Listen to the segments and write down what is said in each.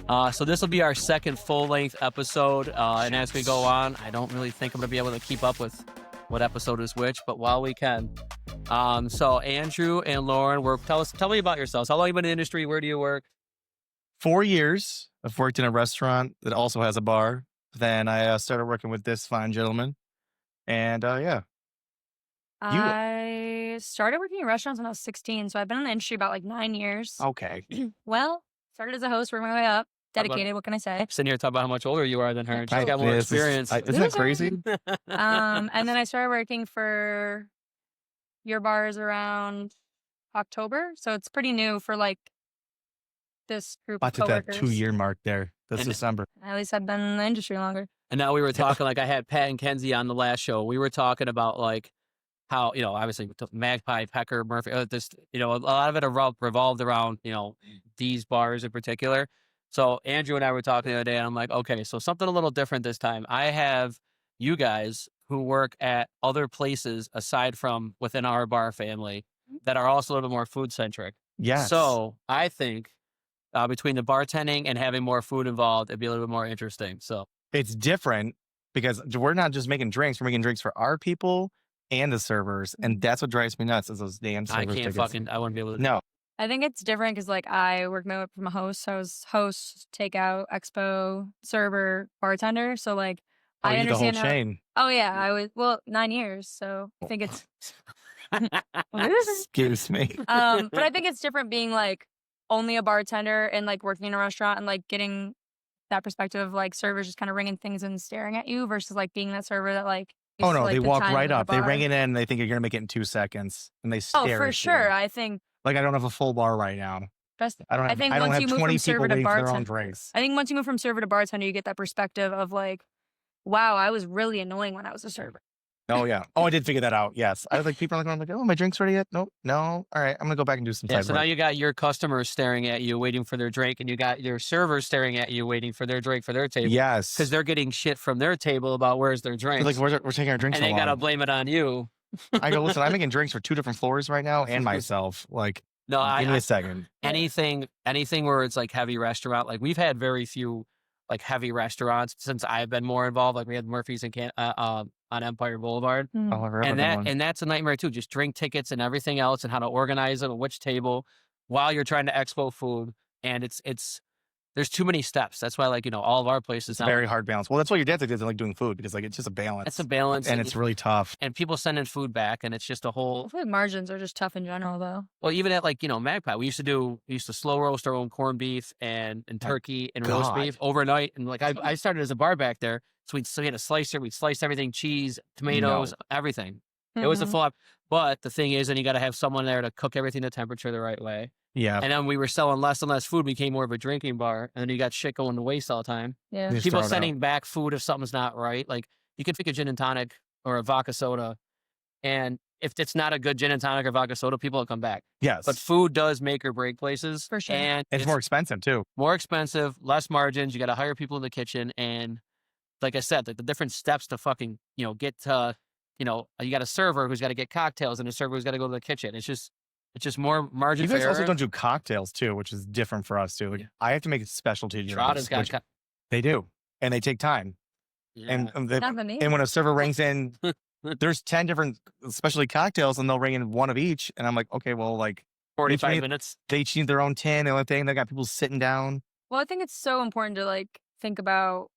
So this will be our second full-length episode, and as we go on, I don't really think I'm going to be able to keep up with what episode is which, but while we can. So Andrew and Lauren, tell me about yourselves. How long have you been in the industry? Where do you work? 4 years. I've worked in a restaurant that also has a bar. Then I started working with this fine gentleman. And yeah. I started working in restaurants when I was 16, so I've been in the industry about like 9 years. Okay. Well, started as a host, worked my way up. Dedicated, what can I say? Sitting here talking about how much older you are than her. She's got more experience. Isn't that crazy? And then I started working for your bars around October, so it's pretty new for like this group of coworkers. About to that 2-year mark there. This December. At least I've been in the industry longer. And now we were talking, like I had Pat and Kenzie on the last show. We were talking about like how, obviously Magpie, Pecker, Murphy, a lot of it revolved around, these bars in particular. So Andrew and I were talking the other day, and I'm like, okay, so something a little different this time. I have you guys who work at other places aside from within our bar family that are also a little bit more food centric. Yes. So I think between the bartending and having more food involved, it'd be a little bit more interesting. So it's different because we're not just making drinks; we're making drinks for our people and the servers, and that's what drives me nuts. Is those damn server tickets. I wouldn't be able to. No. I think it's different because like I worked my way up from a host. So I was host, takeout, expo, server, bartender. So like I understand the whole chain. Oh yeah, I was 9 years. So I think it's excuse me. But I think it's different being like only a bartender and like working in a restaurant and like getting that perspective of like servers just kind of ringing things and staring at you versus like being that server that like. Oh no, they walk right up. They ring it in and they think you're gonna make it in 2 seconds, and they stare. Oh, for sure. You. I think. Like I don't have a full bar right now. I don't have 20 people waiting for their own drinks. I think once you move from server to bartender, you get that perspective of like, wow, I was really annoying when I was a server. Oh yeah. Oh, I did figure that out. Yes. I was like, people are like, oh, my drink's ready yet? Nope. No. All right. I'm gonna go back and do some side So now you got your customers staring at you, waiting for their drink, and you got your servers staring at you, waiting for their drink for their table. Yes. Because they're getting shit from their table about where's their drink. Like we're taking our drinks, and they gotta blame it on you. I go, listen, I'm making drinks for 2 different floors right now, and myself. Like, no, give me a second. Anything where it's like heavy restaurant, like we've had very few like heavy restaurants since I've been more involved. Like we had Murphy's on Empire Boulevard, and that's a nightmare too. Just drink tickets and everything else, and how to organize them, which table, while you're trying to expo food, and it's there's too many steps. That's why all of our places. It's a very hard balance. Well, that's why your dad doesn't like doing food because like it's just a balance. It's a balance, and it's really tough. And people sending food back, and it's just a whole. I feel like margins are just tough in general, though. Well, even at Magpie, we used to slow roast our own corned beef and turkey and roast beef overnight. And like I started as a bar back there, so we had a slicer. We'd slice everything: cheese, tomatoes, everything. Mm-hmm. It was a flop. But the thing is, then you got to have someone there to cook everything to temperature the right way. Yeah. And then we were selling less and less food, became more of a drinking bar. And then you got shit going to waste all the time. Yeah. People sending back food if something's not right. Like you can pick a gin and tonic or a vodka soda. And if it's not a good gin and tonic or vodka soda, people will come back. Yes. But food does make or break places. For sure. And it's more expensive too. More expensive, less margins. You got to hire people in the kitchen. And like I said, like the different steps to fucking, get to, you got a server who's got to get cocktails and a server who's got to go to the kitchen. It's just more margin. You guys also don't do cocktails too, which is different for us too. Like I have to make a specialty drinks. They do, and they take time. Yeah. And when a server rings in, there's 10 different specialty cocktails, and they'll ring in one of each. And I'm like, okay, well, like 45 minutes. They each need their own 10. The only thing they got people sitting down. Well, I think it's so important to like think about,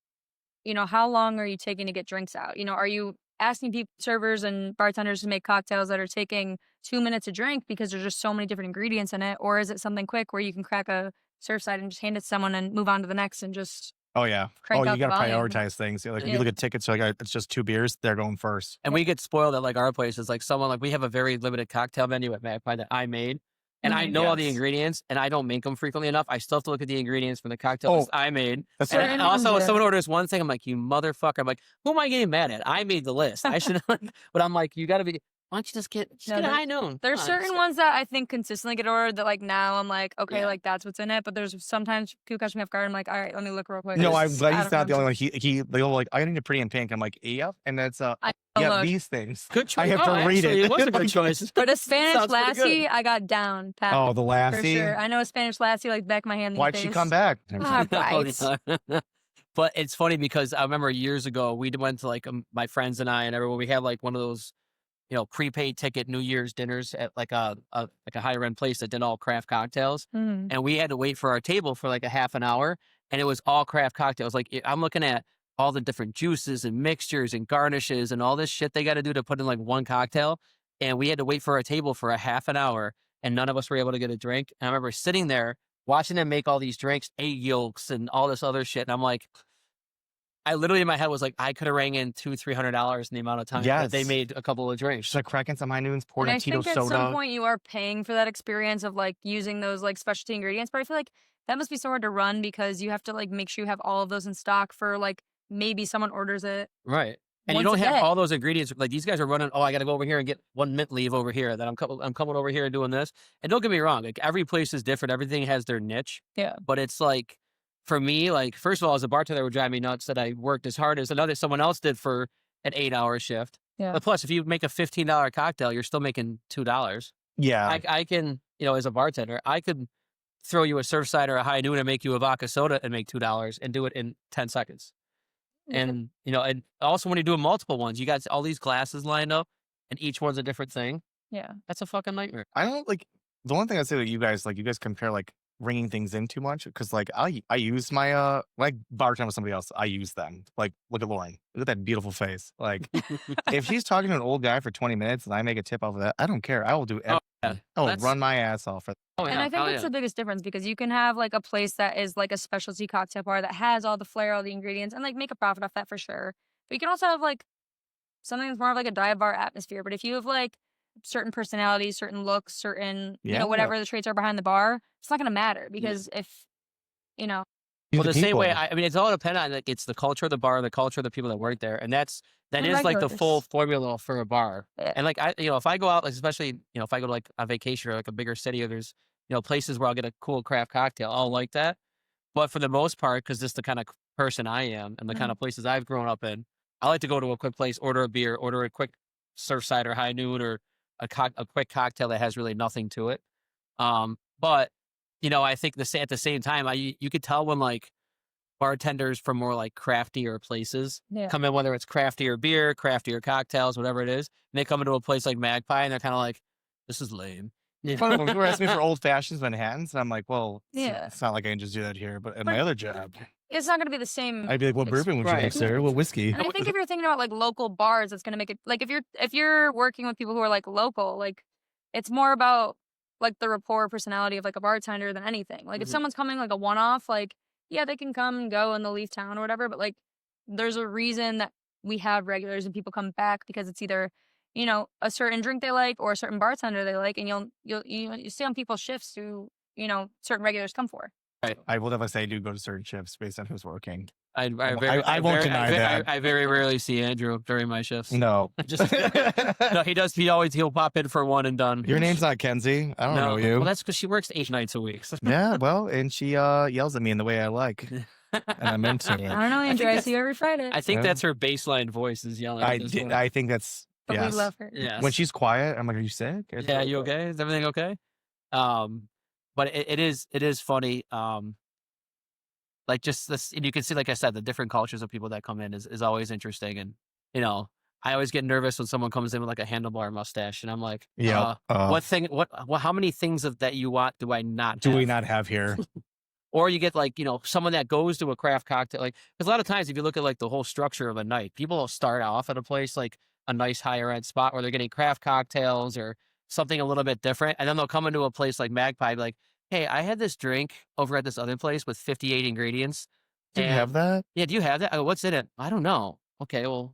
how long are you taking to get drinks out? Are you asking people, servers and bartenders to make cocktails that are taking 2 minutes a drink because there's just so many different ingredients in it? Or is it something quick where you can crack a serve side and just hand it to someone and move on to the next and just you got to prioritize things. Like you look at tickets, so like it's just 2 beers, they're going first. And we get spoiled at like our places. Like we have a very limited cocktail menu at Magpie that I made. And I know all the ingredients, and I don't make them frequently enough. I still have to look at the ingredients from the cocktails I made. That's and also, if someone orders one thing, I'm like, you motherfucker. I'm like, who am I getting mad at? I made the list. I should, but I'm like, you got to be. Why don't you just get a high noon? There's certain ones that I think consistently get ordered that like now I'm like, okay, like that's what's in it. But there's sometimes people catch me off guard. I'm like, all right, let me look real quick. No, I'm glad he's not the only one. They all like, I need a pretty in pink. I'm like, yep. And that's these things. Good choice. I have to read it. It was a good choice. But a Spanish lassie, I got down. Pat, oh, the lassie. For sure. I know a Spanish lassie like back of my hand. Why'd she come back? But it's funny because I remember years ago we went to like my friends and I and everyone. We had like one of those, prepaid ticket New Year's dinners at like a higher end place that did all craft cocktails, and we had to wait for our table for like a half an hour, and it was all craft cocktails. Like I'm looking at all the different juices and mixtures and garnishes and all this shit they got to do to put in like one cocktail, and we had to wait for our table for a half an hour, and none of us were able to get a drink. And I remember sitting there watching them make all these drinks, egg yolks and all this other shit, and I'm like, I literally in my head was like, I could have rang in $200-300 in the amount of time that they made a couple of drinks. Just like cracking some high noons, pouring a Tito soda. I think at some point you are paying for that experience of like using those like specialty ingredients, but I feel like that must be so hard to run because you have to like make sure you have all of those in stock for like maybe someone orders it. Right. And you don't have all those ingredients. Like these guys are running, I got to go over here and get one mint leaf over here. Then I'm coming over here and doing this. And don't get me wrong, like every place is different. Everything has their niche. Yeah. But it's like, for me, like, first of all, as a bartender, it would drive me nuts that I worked as hard as someone else did for an 8-hour shift. Yeah. But plus, if you make a $15 cocktail, you're still making $2. Yeah. I can, as a bartender, I could throw you a Surfside or a High Noon and make you a vodka soda and make $2 and do it in 10 seconds. And, and also when you do multiple ones, you got all these glasses lined up and each one's a different thing. Yeah. That's a fucking nightmare. I don't like, the one thing I say that you guys compare like ringing things in too much because like I use my like bartender with somebody else, I use them. Like look at Lauren, look at that beautiful face. Like if she's talking to an old guy for 20 minutes and I make a tip off of that, I don't care. I will do everything. I will run my ass off for that. And I think that's the biggest difference because you can have like a place that is like a specialty cocktail bar that has all the flair, all the ingredients, and like make a profit off that for sure. But you can also have like something that's more of like a dive bar atmosphere. But if you have like certain personalities, certain looks, certain whatever the traits are behind the bar, it's not going to matter because if well, the same way, I mean, it's all dependent on like it's the culture of the bar, the culture of the people that work there, and that is like the full formula for a bar. Yeah. And like if I go out, like especially if I go to like a vacation or like a bigger city, or there's places where I'll get a cool craft cocktail, I'll like that. But for the most part, because this is the kind of person I am and the kind of places I've grown up in, I like to go to a quick place, order a beer, order a quick Surfside or High Noon or a quick cocktail that has really nothing to it. But I think at the same time, you could tell when like bartenders from more like craftier places come in, whether it's craftier beer, craftier cocktails, whatever it is, and they come into a place like Magpie and they're kind of like, this is lame. When people ask me for old fashions Manhattans, and I'm like, well, it's not like I can just do that here, but at my other job, it's not going to be the same. I'd be like, what bourbon would you like, sir? What whiskey? And I think if you're thinking about like local bars, it's going to make it like if you're working with people who are like local, like it's more about like the rapport personality of like a bartender than anything. Like if someone's coming like a one-off, like they can come and go and they'll leave town or whatever, but like there's a reason that we have regulars and people come back because it's either a certain drink they like or a certain bartender they like, and you see on people's shifts who certain regulars come for. Right. I will definitely say I do go to certain shifts based on who's working. I won't deny that. I very rarely see Andrew during my shifts. No. No, he does. He'll pop in for one and done. Your name's not Kenzie. I don't know you. Well, that's because she works 8 nights a week. Yeah, well, and she yells at me in the way I like. And I'm into it. I don't know, Andrew. I see you every Friday. I think that's her baseline voice is yelling. I think that's... But we love her. Yes. When she's quiet, I'm like, are you sick? Yeah, you okay? Is everything okay? But it is funny. Like just this, and you can see, like I said, the different cultures of people that come in is always interesting. And, I always get nervous when someone comes in with like a handlebar mustache and I'm like, how many things that you want do I not have? Do we not have here? Or you get like, someone that goes to a craft cocktail, like, because a lot of times if you look at like the whole structure of a night, people will start off at a place like a nice higher end spot where they're getting craft cocktails or something a little bit different. And then they'll come into a place like Magpie, like, hey, I had this drink over at this other place with 58 ingredients. Do you have that? Yeah, do you have that? I go, what's in it? I don't know. Okay, well.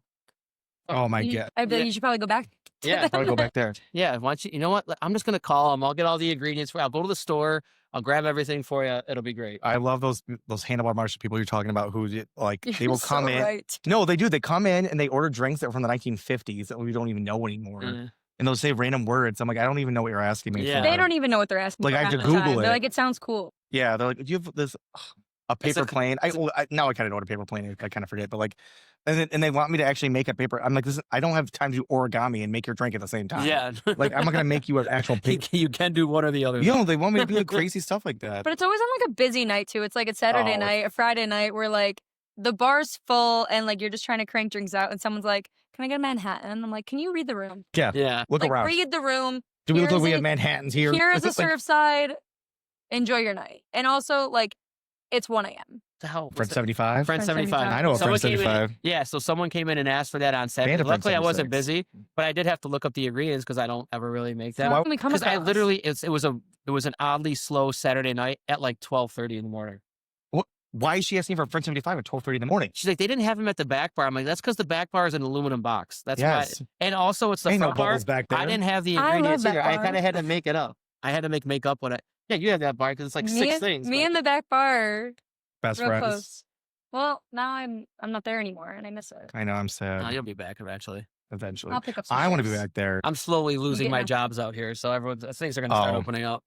Oh my God. I bet you should probably go back. Yeah, probably go back there. Yeah, why don't you know what? I'm just going to call them. I'll get all the ingredients I'll go to the store. I'll grab everything for you. It'll be great. I love those handlebar marshal people you're talking about who like they will come in. Right. No, they do. They come in and they order drinks that are from the 1950s that we don't even know anymore. and they'll say random words. I'm like, I don't even know what you're asking me for. They don't even know what they're asking Like, for. I have to half the time. Google They're it. like, it sounds cool. Yeah, they're like, do you have this a paper plane? Now I kind of know what a paper plane is. I kind of forget, but like, and they want me to actually make a paper. I'm like, this I don't have time to do origami and make your drink at the same time. Yeah. Like, I'm not gonna make you an actual paper. You can do one or the other. You know, they want me to do like crazy stuff like that. But it's always on like a busy night too. It's like a Saturday night, a Friday night where like the bar's full and like you're just trying to crank drinks out and someone's like, can I get a Manhattan? I'm like, can you read the room? Yeah. Look like, around. Read the room. Do we look like we have Manhattans here? Here is a surf side. Enjoy your night. And also like it's 1 a.m. The hell? Friend 75? Friend 75. I know a Friend 75. Yeah, so someone came in and asked for that on Saturday. Luckily, I wasn't busy, but I did have to look up the ingredients because I don't ever really make that. Because I literally, it was an oddly slow Saturday night at like 12:30 in the morning. Why is she asking for a Friend 75 at 12:30 in the morning? She's like, they didn't have him at the back bar. I'm like, that's because the back bar is an aluminum box. That's why. And also, it's the front bar. Back there. I didn't have the ingredients either. I kind of had to make it up. I had to make up what yeah, you have that bar because it's like 6 things. Me and the back bar. Best friends. Close. Well, now I'm not there anymore and I miss it. I know, I'm sad. No, you'll be back eventually. I'll pick up some I want to be back there. I'm slowly losing my jobs out here, so things are going to start opening up.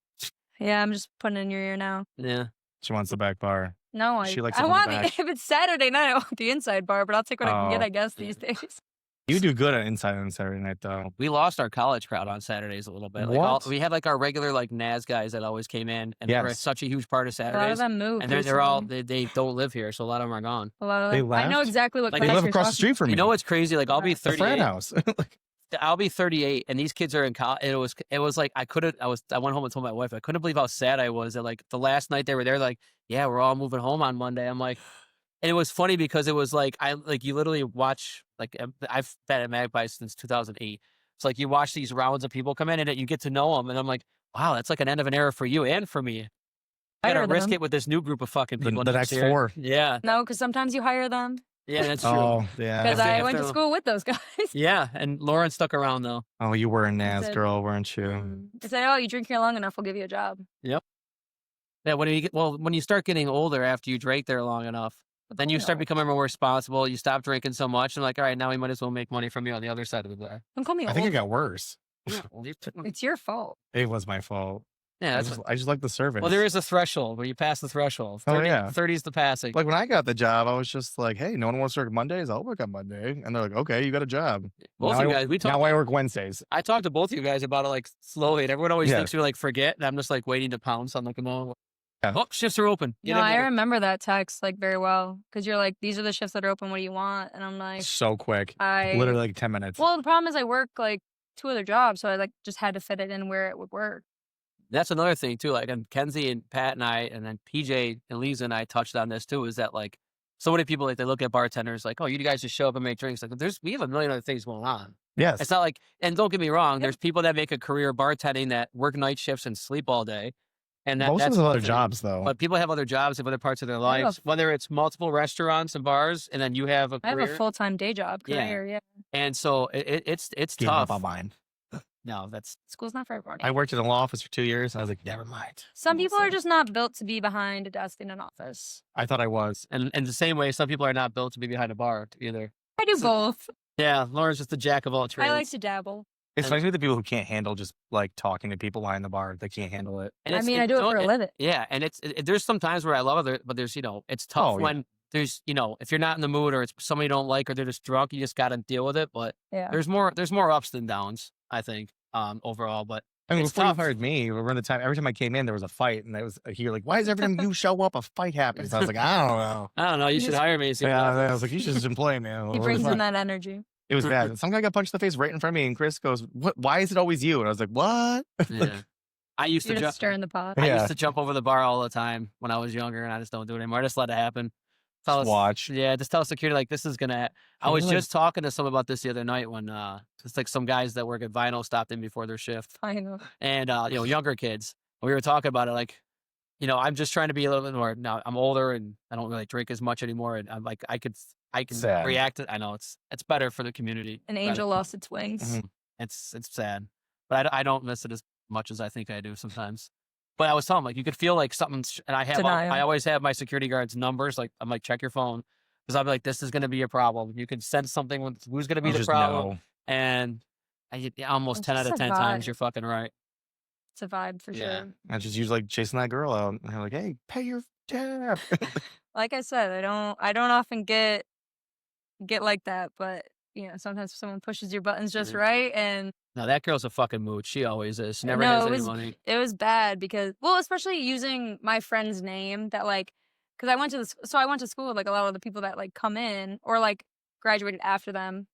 Yeah, I'm just putting it in your ear now. Yeah. She wants the back bar. No, I want if it's Saturday night, I want the inside bar, but I'll take what I can get, I guess, these days. You do good on inside on Saturday night, though. We lost our college crowd on Saturdays a little bit. Like we had like our regular like NAS guys that always came in, and they were such a huge part of Saturdays. A lot of them moved. And they're all they don't live here, so a lot of them are gone. A lot of them. I know exactly what. Like, they live across the street from me. You know what's crazy? Like I'll be 38. The frat house. I'll be 38, and these kids are in college. It was like I went home and told my wife I couldn't believe how sad I was that like the last night they were there. Like, yeah, we're all moving home on Monday. I'm like. And it was funny because it was like you literally watch I've been at Magpies since 2008. It's like you watch these rounds of people come in and you get to know them, and I'm like, wow, that's like an end of an era for you and for me. I gotta risk it with this new group of fucking people. The next 4. Yeah. No, because sometimes you hire them. Yeah, that's true. Oh, yeah. Because I went to school with those guys. Yeah, and Lauren stuck around though. Oh, you were a NAS girl, weren't you? They said, oh, you drink here long enough, we'll give you a job. Yep. Yeah, when you start getting older after you drank there long enough. But then you start becoming more responsible. You stop drinking so much, and like, all right, now we might as well make money from you on the other side of the bar. Don't call me old. I think it got worse. It's your fault. It was my fault. Yeah, I just like the service. Well, there is a threshold where you pass the threshold. 30 is the passing. Like when I got the job, I was just like, hey, no one wants to work Mondays? I'll work on Monday. And they're like, okay, you got a job. Both of you guys, now I work Wednesdays. I talked to both of you guys about it like slowly, and everyone always thinks you like forget, and I'm just like waiting to pounce on the come Oh, shifts are open. No, I remember that text like very well because you're like, these are the shifts that are open. What do you want? And I'm like, so quick. Literally like 10 minutes. Well, the problem is I work like 2 other jobs, so I like just had to fit it in where it would work. That's another thing too. Like, and Kenzie and Pat and I, and then PJ and Lisa and I touched on this too. Is that like so many people like they look at bartenders like, oh, you guys just show up and make drinks. Like, we have a million other things going on. Yes, it's not like, and don't get me wrong, there's people that make a career bartending that work night shifts and sleep all day. And most of them have other jobs, though. But people have other jobs, have other parts of their lives, whether it's multiple restaurants and bars, and then you have a career. I have a full-time day job career, yeah. And so it's Give tough. Up on mine. No, school's not for everyone. I worked in a law office for 2 years. And I was like, never mind. Some people are just not built to be behind a desk in an office. I thought I was. And in the same way, some people are not built to be behind a bar either. I do both. Yeah, Lauren's just a jack of all trades. I like to dabble. It's funny with the people who can't handle just like talking to people behind the bar. They can't handle it. And I mean, I do it for a living. Yeah, and there's some times where I love it, but there's it's tough when there's if you're not in the mood or it's somebody you don't like or they're just drunk, you just got to deal with it. But there's more ups than downs, I think, overall. But I mean, before you hired me, every time I came in, there was a fight, and I was here like, why is every time you show up, a fight happens? I was like, I don't know. You should hire me. I was like, you should just employ me. He brings in that energy. It was bad. Some guy got punched in the face right in front of me, and Chris goes, "What? Why is it always you?" And I was like, "What?" Yeah. I used to stir in the pot. I used to jump over the bar all the time when I was younger, and I just don't do it anymore. I just let it happen. Watch. Yeah, just tell security like this is gonna. I was just talking to someone about this the other night when it's like some guys that work at Vinyl stopped in before their shift. Vinyl. And younger kids. We were talking about it like, I'm just trying to be a little bit more. Now I'm older and I don't really drink as much anymore, and I'm like I can react. I know it's better for the community. An angel lost its wings. Mm-hmm. It's sad, but I don't miss it as much as I think I do sometimes. But I was telling him, like, you could feel like something's, and I always have my security guards' numbers. Like, I'm like, check your phone. Because I'll be like, this is going to be a problem. You can sense something with who's going to be the problem. know. And Almost 10 out of 10 times, you're fucking right. It's a vibe for sure. I just use like chasing that girl out. And they're like, hey, pay your tab. Like I said, I don't often get like that, but sometimes someone pushes your buttons just right, and no, that girl's a fucking mooch. She always is. She never has any money. It was bad because, well, especially using my friend's name that like, because I went to school with like a lot of the people that like come in or like graduated after them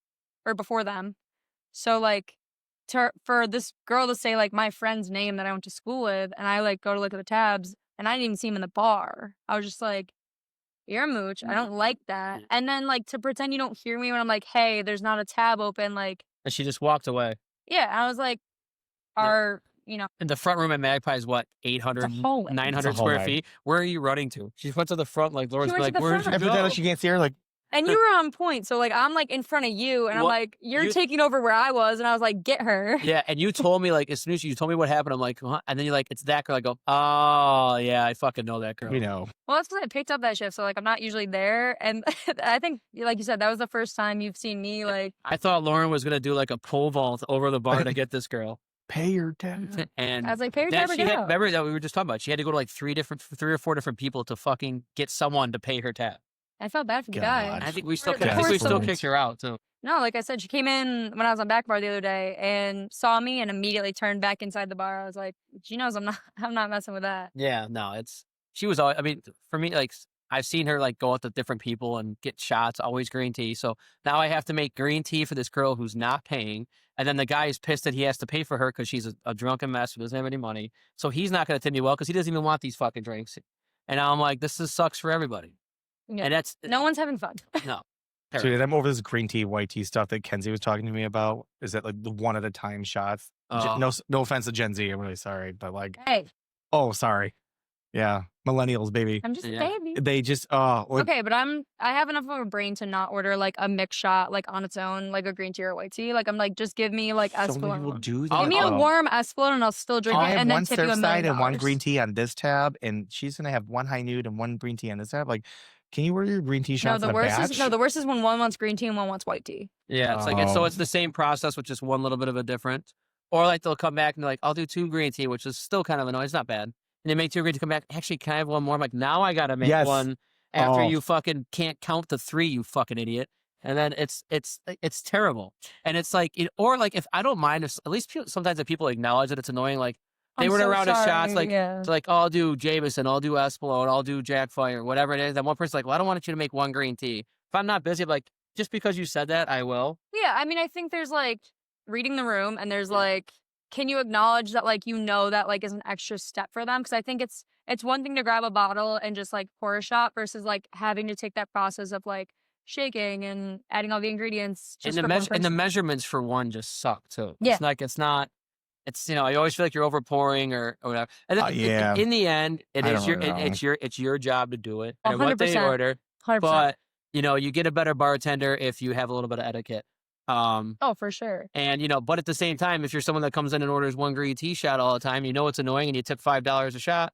or before them. So like for this girl to say like my friend's name that I went to school with, and I like go to look at the tabs and I didn't even see him in the bar. I was just like, you're a mooch. I don't like that. And then like to pretend you don't hear me when I'm like, hey, there's not a tab open. Like, and she just walked away. Yeah. I was like, in the front room at Magpie is what, 800, 900 square feet? Where are you running to? She went to the front, like Laura's like, where's she go? She can't see her, like. And you were on point. So like, I'm like in front of you and I'm like, you're taking over where I was. And I was like, get her. Yeah. And you told me like, as soon as you told me what happened, I'm like, huh? And then you're like, it's that girl. I go, oh yeah, I fucking know that girl. We know. Well, that's because I picked up that shift. So like, I'm not usually there. And I think, like you said, that was the first time you've seen me like. I thought Lauren was going to do like a pole vault over the bar to get this girl. Pay your tab. And I was like, pay your tab. Remember that we were just talking about? She had to go to like 3 or 4 different people to fucking get someone to pay her tab. I felt bad for the guy. I think we still kicked her out too. No, like I said, she came in when I was on back bar the other day and saw me and immediately turned back inside the bar. I was like, she knows I'm not messing with that. Yeah, no, she was always, I mean, for me, like I've seen her like go out to different people and get shots, always green tea. So now I have to make green tea for this girl who's not paying. And then the guy is pissed that he has to pay for her because she's a drunken mess who doesn't have any money. So he's not going to tip me well because he doesn't even want these fucking drinks. And I'm like, this sucks for everybody. Yeah. And no one's having fun. No. Dude, I'm over this green tea, white tea stuff that Kenzie was talking to me about. Is that like the one at a time shots? No offense to Gen Z. I'm really sorry, but like, hey. Oh, sorry. Yeah, millennials, baby. I'm just a baby. They just okay, but I have enough of a brain to not order like a mixed shot like on its own, like a green tea or white tea. Like I'm like, just give me like Espolòn. Give me a warm Espolòn and I'll still drink it. And then tip you $1 million. Side and one green tea on this tab, and she's gonna have one high nude and one green tea on this tab. Like, can you order your green tea shots? The worst is when one wants green tea and one wants white tea. Yeah, it's like so it's the same process with just one little bit of a difference. Or like they'll come back and they're like, I'll do 2 green tea, which is still kind of annoying. It's not bad. And they make 2 green tea come back. Actually, can I have one more? I'm like, now I gotta make one after you fucking can't count to 3, you fucking idiot. And then it's terrible. And it's like, or like if I don't mind, if at least sometimes if people acknowledge that it's annoying, like they were around of shots, like it's like, oh, I'll do Jameson, I'll do Espolòn, I'll do Jack Fire, whatever it is. Then one person's like, well, I don't want you to make 1 green tea. If I'm not busy, I'm like, just because you said that, I will. Yeah, I mean, I think there's like reading the room, and there's like, can you acknowledge that like that like is an extra step for them? Because I think it's one thing to grab a bottle and just like pour a shot versus like having to take that process of like shaking and adding all the ingredients. And the measurements for one just suck too. Yeah. It's I always feel like you're over pouring or whatever. And then in the end, it's your job to do it. And what they order. 100%. But you get a better bartender if you have a little bit of etiquette. For sure. And but at the same time, if you're someone that comes in and orders 1 green tea shot all the time, it's annoying, and you tip $5 a shot.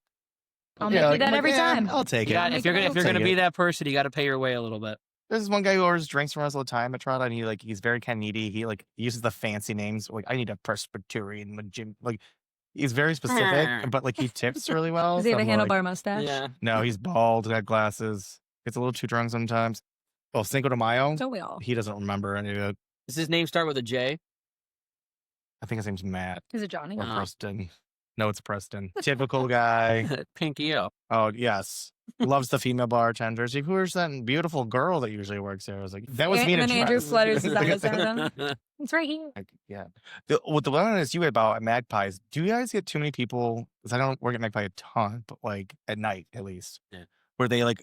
I'll make you that every time. I'll take it. If you're gonna be that person, you got to pay your way a little bit. There's one guy who orders drinks from us all the time at Toronto, and he's very kind of needy. He uses the fancy names. Like, I need a Presbyterian gym. Like, he's very specific, but like he tips really well. Does he have a handlebar mustache? Yeah. No, he's bald, got glasses. Gets a little too drunk sometimes. Well, Cinco de Mayo. Don't we all? He doesn't remember any of it. Does his name start with a J? I think his name's Matt. Is it Johnny? Or Preston. No, it's Preston. Typical guy. Pinky up. Oh, yes. Loves the female bartenders. Who's that beautiful girl that usually works there? I was like, that was me. And Andrew Flutters is that It's right here. Yeah. What the one I asked you about at Magpies, do you guys get too many people? Because I don't work at Magpie a ton, but like at night at least. Yeah. Where they're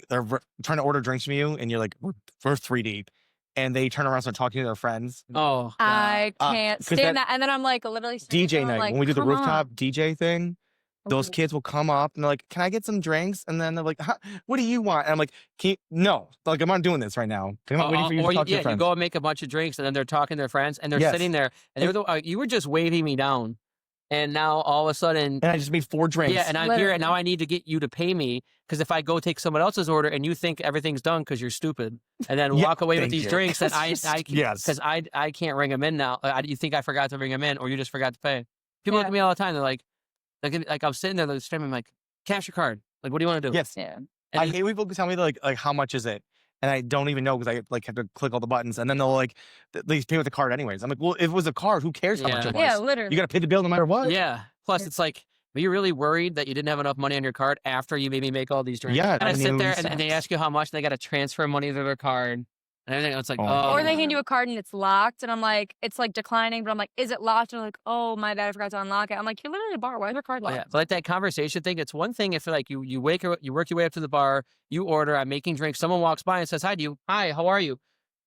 trying to order drinks from you, and you're like, we're 3 deep. And they turn around and start talking to their friends. Oh, God. I can't stand that. And then I'm like, literally DJ night, like, when we do the rooftop on. DJ thing, those kids will come up and they're like, can I get some drinks? And then they're like, what do you want? And I'm like, no, like, I'm not doing this right now. I'm not waiting for you to talk to your friends. You go and make a bunch of drinks, and then they're talking to their friends, and they're sitting there, and you were just waving me down. And now all of a sudden, and I just made 4 drinks. Yeah, and I'm here, and now I need to get you to pay me because if I go take someone else's order and you think everything's done because you're stupid, and then walk away with these drinks, and because I can't ring them in now. You think I forgot to ring them in, or you just forgot to pay? People look at me all the time. They're like I'm sitting there, they're streaming, like, cash your card. Like, what do you want to do? Yes. Yeah. And I hate when people tell me like how much is it, and I don't even know because I like have to click all the buttons, and then they'll like they pay with the card anyways. I'm like, well, if it was a card, who cares how much it was? Yeah, literally. You got to pay the bill no matter what. Yeah. Plus, it's like, are you really worried that you didn't have enough money on your card after you maybe make all these drinks? Yeah. And I sit there and they ask you how much, and they got to transfer money to their card. And everything. It's like, Or they hand you a card and it's locked, and I'm like, it's like declining, but I'm like, is it locked? And they're like, oh, my bad, I forgot to unlock it. I'm like, you're literally at a bar. Why is your card locked? Yeah, but like that conversation thing. It's one thing if like you work your way up to the bar, you order, I'm making drinks, someone walks by and says hi to you, hi, how are you?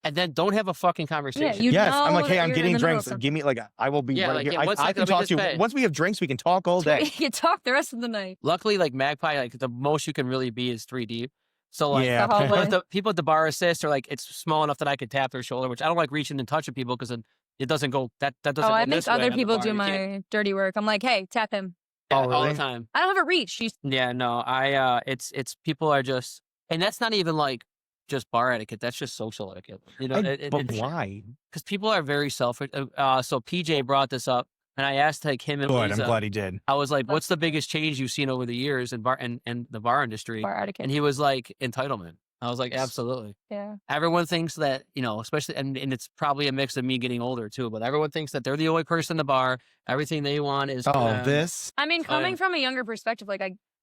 And then don't have a fucking conversation. Yeah, I'm like, hey, I'm getting drinks. Give me I will be right here. I can talk to you. Once we have drinks, we can talk all day. We can talk the rest of the night. Luckily, like Magpie, like the most you can really be is 3 deep. So like the people at the bar assist, or like it's small enough that I could tap their shoulder, which I don't like reaching and touching people because it doesn't go that doesn't. I make other people do my dirty work. I'm like, hey, tap him. Yeah, all the time. I don't have a reach. Yeah, no, it's people are just, and that's not even like just bar etiquette. That's just social etiquette. You know, but why? Because people are very selfish. So PJ brought this up. And I asked like him and Lisa, I'm glad he did. I was like, what's the biggest change you've seen over the years in the bar industry? Bar etiquette. And he was like, entitlement. I was like, absolutely. Yeah. Everyone thinks that, especially, and it's probably a mix of me getting older too, but everyone thinks that they're the only person in the bar. Everything they want is this. I mean, coming from a younger perspective, like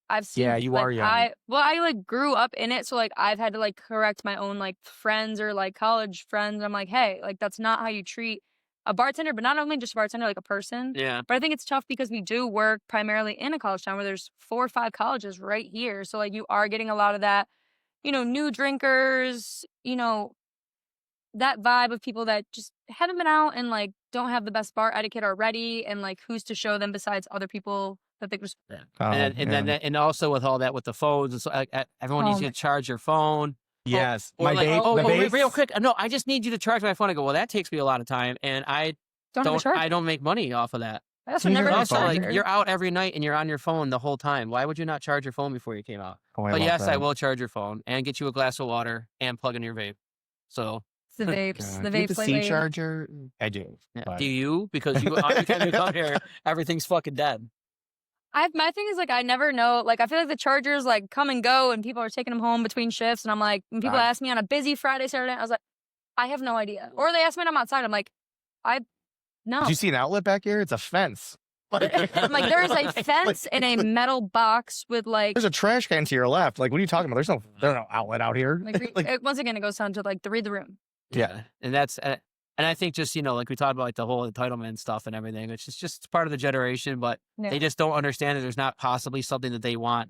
I've seen. Yeah, you are young. I like grew up in it, so like I've had to like correct my own like friends or like college friends. I'm like, hey, like that's not how you treat a bartender, but not only just a bartender, like a person. Yeah. But I think it's tough because we do work primarily in a college town where there's 4 or 5 colleges right here. So like you are getting a lot of that, new drinkers, that vibe of people that just haven't been out and like don't have the best bar etiquette already, and like who's to show them besides other people that they just. Yeah. And also with all that with the phones, and so everyone needs to charge your phone. Yes. Real quick. No, I just need you to charge my phone. I go, well, that takes me a lot of time, and I don't make money off of that. I also never also like you're out every night and you're on your phone the whole time. Why would you not charge your phone before you came out? But yes, I will charge your phone and get you a glass of water and plug in your vape. So the vapes, the vapes. The C charger. I do. Yeah. Do you? Because every time you come here, everything's fucking dead. My thing is like I never know. Like I feel like the chargers like come and go, and people are taking them home between shifts. And I'm like, when people ask me on a busy Friday, Saturday, I was like, I have no idea. Or they ask me when I'm outside. I'm like, no. Did you see an outlet back here? It's a fence. I'm like, there is a fence in a metal box with like. There's a trash can to your left. Like, what are you talking about? There's no outlet out here. Once again, it goes down to like read the room. Yeah, and that's. And I think just, like we talked about like the whole entitlement stuff and everything, it's just part of the generation, but they just don't understand that there's not possibly something that they want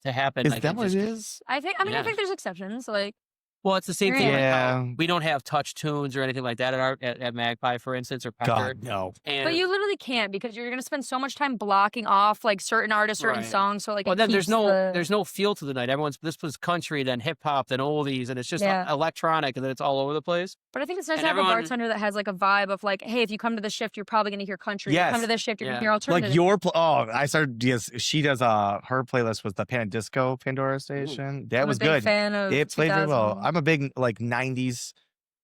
to happen. Is that what it is? I think there's exceptions. Like, well, it's the same thing. Yeah. Like we don't have touch tunes or anything like that at Magpie, for instance, or Pecker. God, no. But you literally can't because you're going to spend so much time blocking off like certain artists, certain songs. So like, well, then there's no feel to the night. This was country, then hip hop, then oldies, and it's just electronic, and then it's all over the place. But I think it's nice to have a bartender that has like a vibe of like, hey, if you come to the shift, you're probably going to hear country. Yes. If you come to this shift, you're going to hear alternative. Like I started. Yes, she does. Her playlist was the Disco Pandora station. That was good. Fan of it played very well. I'm a big like 90s,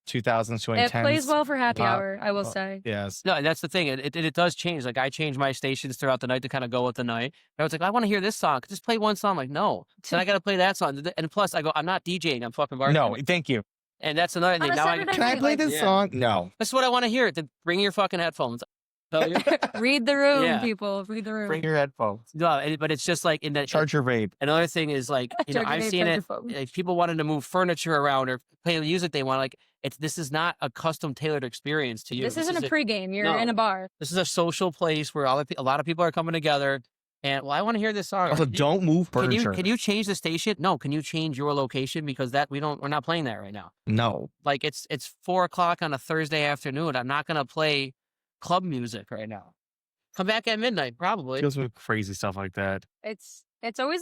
2000s, 2010s. It plays well for happy hour, I will say. Yes. No, and that's the thing. It does change. Like I change my stations throughout the night to kind of go with the night. And I was like, I want to hear this song. Just play one song. I'm like, no. Then I got to play that song. And plus, I go, I'm not DJing. I'm fucking bartending. No, thank you. And that's another thing. Now can I play this song? No. That's what I want to hear. Then bring your fucking headphones. Read the room, people. Read the room. Bring your headphones. No, but it's just like in that. Charge your vape. Another thing is like, I've seen it. If people wanted to move furniture around or play the music they want, like this is not a custom tailored experience to you. This isn't a pregame. You're in a bar. This is a social place where a lot of people are coming together. And I want to hear this song. Also, don't move furniture. Can you change the station? No. Can you change your location because we're not playing that right now. No. Like it's 4:00 on a Thursday afternoon. I'm not gonna play club music right now. Come back at midnight, probably. Deals with crazy stuff like that. It's always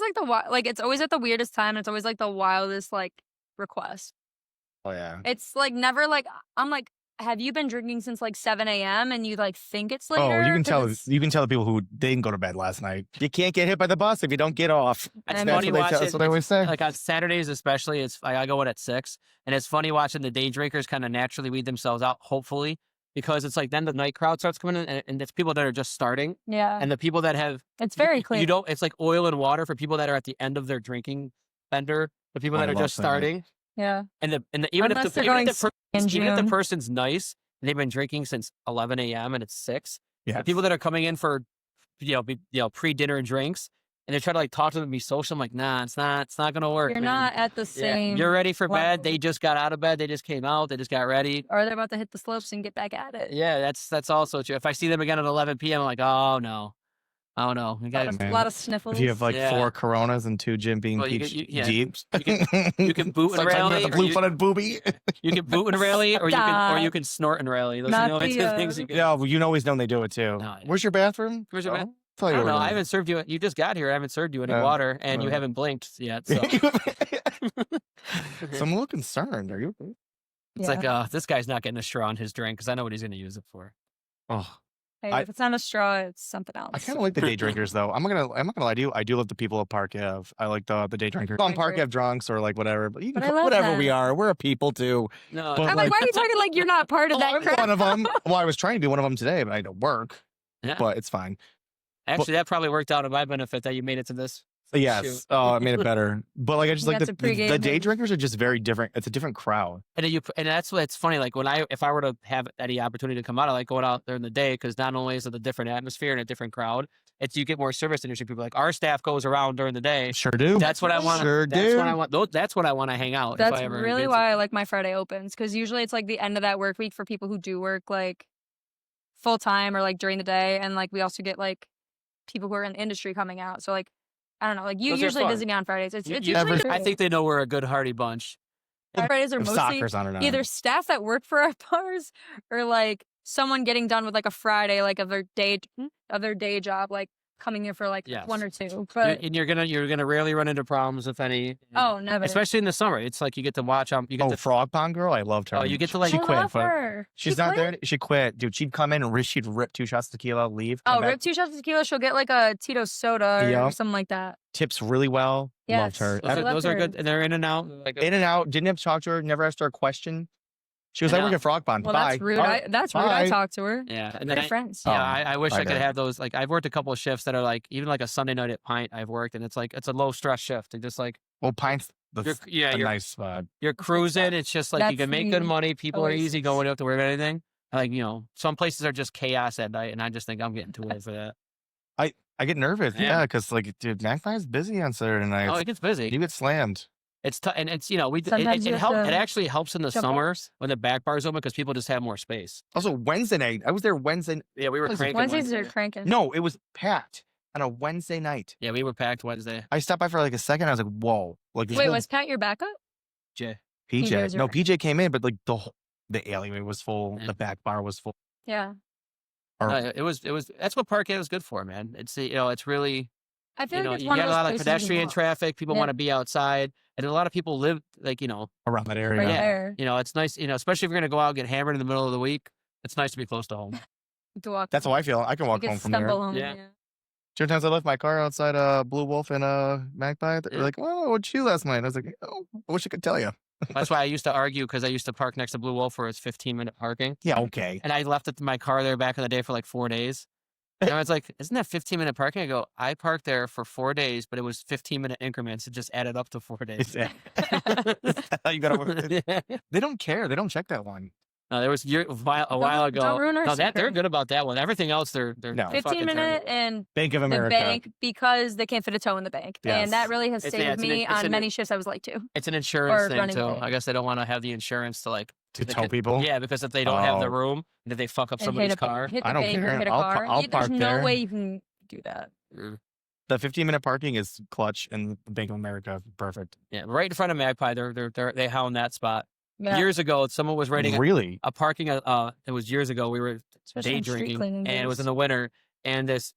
like it's always at the weirdest time. And it's always like the wildest like request. Oh yeah. It's like never like I'm like have you been drinking since like 7 a.m. and you like think it's later? Oh, you can tell the people who didn't go to bed last night. You can't get hit by the bus if you don't get off. It's funny watching. That's what I always say. Like on Saturdays, especially, it's I go in at 6, and it's funny watching the day drinkers kind of naturally weed themselves out. Hopefully, because it's like then the night crowd starts coming in, and it's people that are just starting. Yeah. And the people that have it's very clean. You don't. It's like oil and water for people that are at the end of their drinking bender. The people that are just starting. Yeah. And even if the person's nice. They've been drinking since 11 a.m. and it's 6. Yeah. The people that are coming in for, pre-dinner drinks, and they try to like talk to them and be social. I'm like, nah, it's not going to work. You're man. not at the same. You're ready for level. bed. They just got out of bed. They just came out. They just got ready. Or they're about to hit the slopes and get back at it. Yeah, that's also true. If I see them again at 11 p.m., I'm like, oh no. Oh no, you got a lot of sniffles. If you have like 4 Coronas and 2 Jim Beam Jeeps, you can boot and rally. The blue-footed booby. You can boot and rally, or you can snort and rally. Those are the only 2 things you can. Yeah, well, you always know they do it too. No, Where's your bathroom? Where's your bathroom? I don't know. I haven't served you. You just got here. I haven't served you any water, and you haven't blinked yet. So, so I'm a little concerned. Are you? It's like, this guy's not getting a straw in his drink because I know what he's going to use it for. Oh. Hey, if it's not a straw, it's something else. I kind of like the day drinkers though. I'm not gonna lie to you. I do love the people at Park Ave. I like the day drinkers. I'm Park Ave drunks or like whatever. But you can whatever we are. We're a people too. No, I'm like, why are you talking like you're not part of that? I'm one of them. Well, I was trying to be one of them today, but I had to work. Yeah. But it's fine. Actually, that probably worked out in my benefit that you made it to this. Yes. Oh, it made it better. But like, I just like the day drinkers are just very different. It's a different crowd. And that's what's funny. Like if I were to have any opportunity to come out, I like going out there in the day because not only is it a different atmosphere and a different crowd, you get more service industry people. Like our staff goes around during the day. Sure do. That's what I want. Sure do. That's what I want. That's what I want to hang out. That's really why I like my Friday opens because usually it's like the end of that work week for people who do work like full time or like during the day, and like we also get like people who are in the industry coming out. So like. I don't know. Like you usually visit me on Fridays. It's usually I think they know we're a good hearty bunch. Fridays are mostly either staff that work for our bars or like someone getting done with like a Friday, like of their day job, like coming here for like 1 or 2. But you're gonna rarely run into problems if any. Oh, never. Especially in the summer, it's like you get to watch them. The Frog Pond girl, I loved her. Oh, you get to like. She quit. Her. She's not there. She quit, dude. She'd come in and she'd rip 2 shots of tequila, leave. Oh, rip 2 shots of tequila. She'll get like a Tito soda or something like that. Tips really well. Yes. Loved her. Those are good. And they're in and out. In and out. Didn't have to talk to her. Never asked her a question. She was like, "We're at Frog Pond." Well, bye. That's rude. That's rude. I talked to her. Yeah, and then friends. Yeah, I wish I could have those. Like, I've worked a couple of shifts that are like even like a Sunday night at Pint. I've worked, and it's like it's a low stress shift. And just like Pint's a nice spot. You're cruising. It's just like you can make good money. People are easy going. You don't have to worry about anything. Like some places are just chaos at night, and I just think I'm getting too old for that. I get nervous, because like, dude, Magpie's busy on Saturday nights. Oh, it gets busy. You get slammed. It's and it's it actually helps in the summer when the back bar's open because people just have more space. Also Wednesday night, I was there Wednesday. Yeah, we were cranking. Wednesdays are cranking. No, it was packed on a Wednesday night. Yeah, we were packed Wednesday. I stopped by for like a second. I was like, whoa! Like, wait, was Pat your backup? PJ. No, PJ came in, but like the alleyway was full. The back bar was full. Yeah. It was. That's what Park Ave is good for, man. It's it's really. I feel like it's you one get of a those lot of pedestrian traffic. People want to be outside, and a lot of people live like around that area. Right there. It's nice. Especially if you're gonna go out and get hammered in the middle of the week. It's nice to be close to home. To walk. That's how I feel. I can walk home from there. Home, yeah. Sometimes I left my car outside Blue Wolf and Magpie. They're like, "Oh, what'd you last night?" I was like, "Oh, I wish I could tell you." That's why I used to argue because I used to park next to Blue Wolf where it's 15-minute parking. Yeah, okay. And I left my car there back in the day for like 4 days. And I was like, isn't that 15-minute parking? I go, I parked there for 4 days, but it was 15-minute increments. It just added up to 4 days. You gotta work. Yeah. They don't care. They don't check that one. No, there was a while ago. Don't ruin our secret. They're good about that one. Everything else, they're 15-minute and Bank of America. The bank because they can't fit a toe in the bank, and that really has saved me on many shifts I was late to. It's an insurance thing too. I guess they don't want to have the insurance to tow people. Yeah, because if they don't have the room, if they fuck up somebody's car, I don't care. I'll park There's there. no way you can do that. The 15-minute parking is clutch, and Bank of America, perfect. Yeah, right in front of Magpie, they hound that spot. Yeah. Years ago, someone was rating a parking. It was years ago. We were day drinking, and it was in the winter. And it's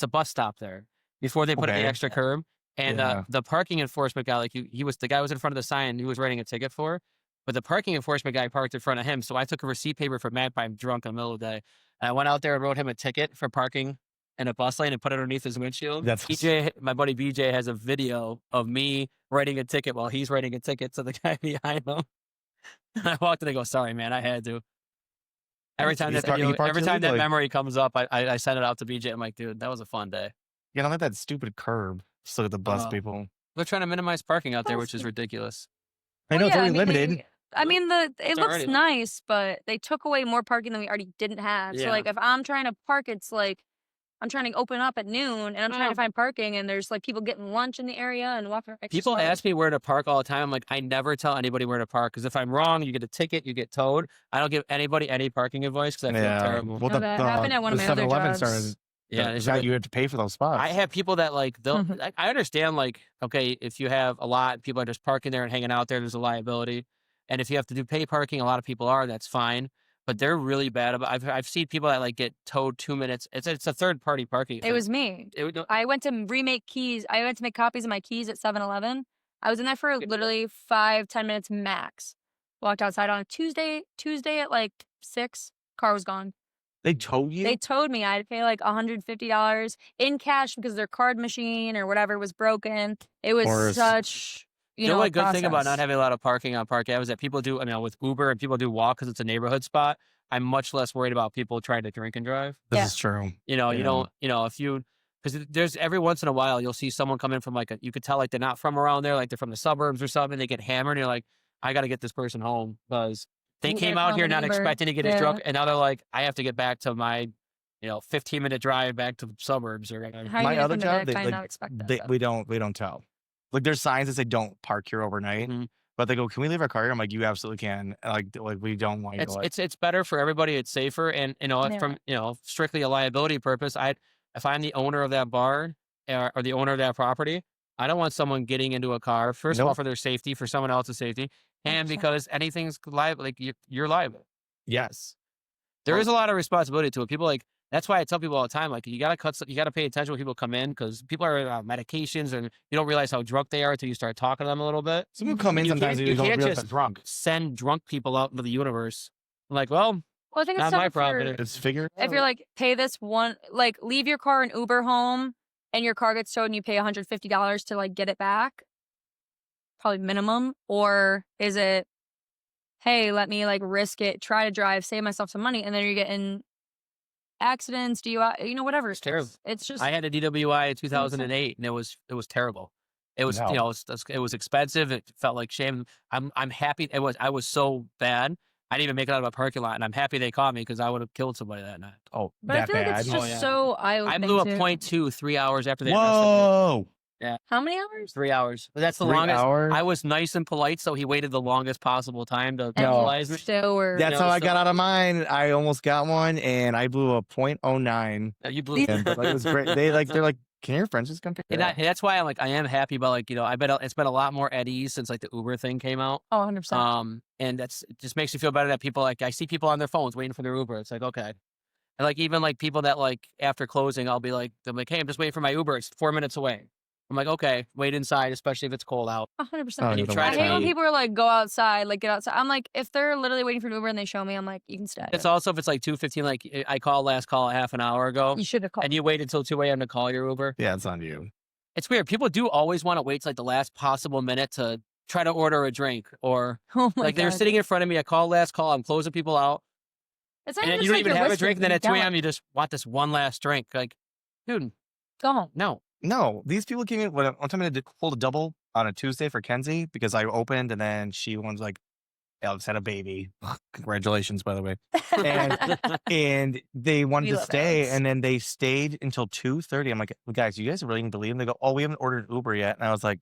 a bus stop there before they put in the extra curb. And the parking enforcement guy, the guy was in front of the sign. He was writing a ticket for, but the parking enforcement guy parked in front of him. So I took a receipt paper from Magpie. I'm drunk in the middle of the day. And I went out there and wrote him a ticket for parking in a bus lane and put it underneath his windshield. BJ, my buddy BJ has a video of me writing a ticket while he's writing a ticket to the guy behind him. I walked in and go, sorry, man, I had to. Every time that memory comes up, I send it out to BJ. I'm like, dude, that was a fun day. Yeah, don't let that stupid curb. Just look at the bus people. They're trying to minimize parking out there, which is ridiculous. I know, it's already limited. It looks nice, but they took away more parking than we already didn't have. Yeah. So like, if I'm trying to park, it's like I'm trying to open up at noon, and I'm trying to find parking, and there's like people getting lunch in the area and walking. People ask me where to park all the time. I'm like, I never tell anybody where to park because if I'm wrong, you get a ticket, you get towed. I don't give anybody any parking advice because I feel terrible. Well, that happened at one of my other jobs. Yeah, you have to pay for those spots. I have people that like they'll. I understand like, okay, if you have a lot, people are just parking there and hanging out there. There's a liability, and if you have to do pay parking, a lot of people are. That's fine, but they're really bad about. I've seen people that like get towed 2 minutes. It's a third party parking. It was me. I went to remake keys. I went to make copies of my keys at 7-Eleven. I was in there for literally 5-10 minutes max. Walked outside on a Tuesday at like 6. Car was gone. They towed you? They towed me. I had to pay like $150 in cash because their card machine or whatever was broken. It was such, the only good thing about not having a lot of parking on Park Ave is that people do, with Uber and people do walk because it's a neighborhood spot. I'm much less worried about people trying to drink and drive. This is true. You don't, because there's every once in a while you'll see someone come in from like you could tell like they're not from around there, like they're from the suburbs or something. They get hammered and you're like, I got to get this person home because they came out here not expecting to get as drunk, and now they're like, I have to get back to my, 15-minute drive back to the suburbs or whatever. My other job, we don't tell. Like there's signs that say don't park here overnight, but they go, can we leave our car here? I'm like, you absolutely can. Like we don't want you to. It's better for everybody. It's safer, and from strictly a liability purpose. If I'm the owner of that bar or the owner of that property, I don't want someone getting into a car first of all for their safety, for someone else's safety. And because anything's liable, like you're liable. Yes. There is a lot of responsibility to it. People that's why I tell people all the time, like you got to pay attention when people come in because people are on medications and you don't realize how drunk they are until you start talking to them a little bit. Some people come in sometimes you don't realize they're drunk. Send drunk people out into the universe. I'm like, well, I think it's not my problem. It's figured out. If you're like, pay this one, like leave your car and Uber home and your car gets towed and you pay $150 to like get it back. Probably minimum, or is it, hey, let me like risk it, try to drive, save myself some money, and then you're getting accidents, DUI, whatever. It's terrible. It's just. I had a DWI in 2008, and it was terrible. It was it was expensive. It felt like shame. I'm happy. I was so bad. I didn't even make it out of a parking lot, and I'm happy they caught me because I would have killed somebody that night. Oh, but I feel like it's just so eye-opening. I blew a .2 3 hours after they arrested me. Yeah. How many hours? 3 hours. But that's the longest. I was nice and polite, so he waited the longest possible time to penalize me. That's how I got out of mine. I almost got one, and I blew a .09. You blew. But it was great. They're like, can your friends just come pick it up? That's why I am happy about I bet it's been a lot more at ease since like the Uber thing came out. Oh, 100%. And it just makes you feel better that people I see people on their phones waiting for their Uber. It's like, okay. And like even like people that like after closing, I'll be like, hey, I'm just waiting for my Uber. It's 4 minutes away. I'm like, okay, wait inside, especially if it's cold out. 100%. I hate when people are like, go outside, like get outside. I'm like, if they're literally waiting for an Uber and they show me, I'm like, you can stay. It's also if it's like 2:15, like I called last call a half an hour ago. You should have called. And you waited until 2 a.m. to call your Uber. Yeah, it's on you. It's weird. People do always want to wait till like the last possible minute to try to order a drink or they were sitting in front of me. I called last call. I'm closing people out. It's not and you don't even have a drink. And then at 2 a.m. you just want this one last drink. Like, dude, go home. No, these people came in. One time I did pulled a double on a Tuesday for Kenzie because I opened and then she was like, Alex had a baby. Congratulations, by the way. And they wanted to stay, Alex. And then they stayed until 2:30. I'm like, guys, you guys really didn't believe them? They go, oh, we haven't ordered Uber yet. And I was like,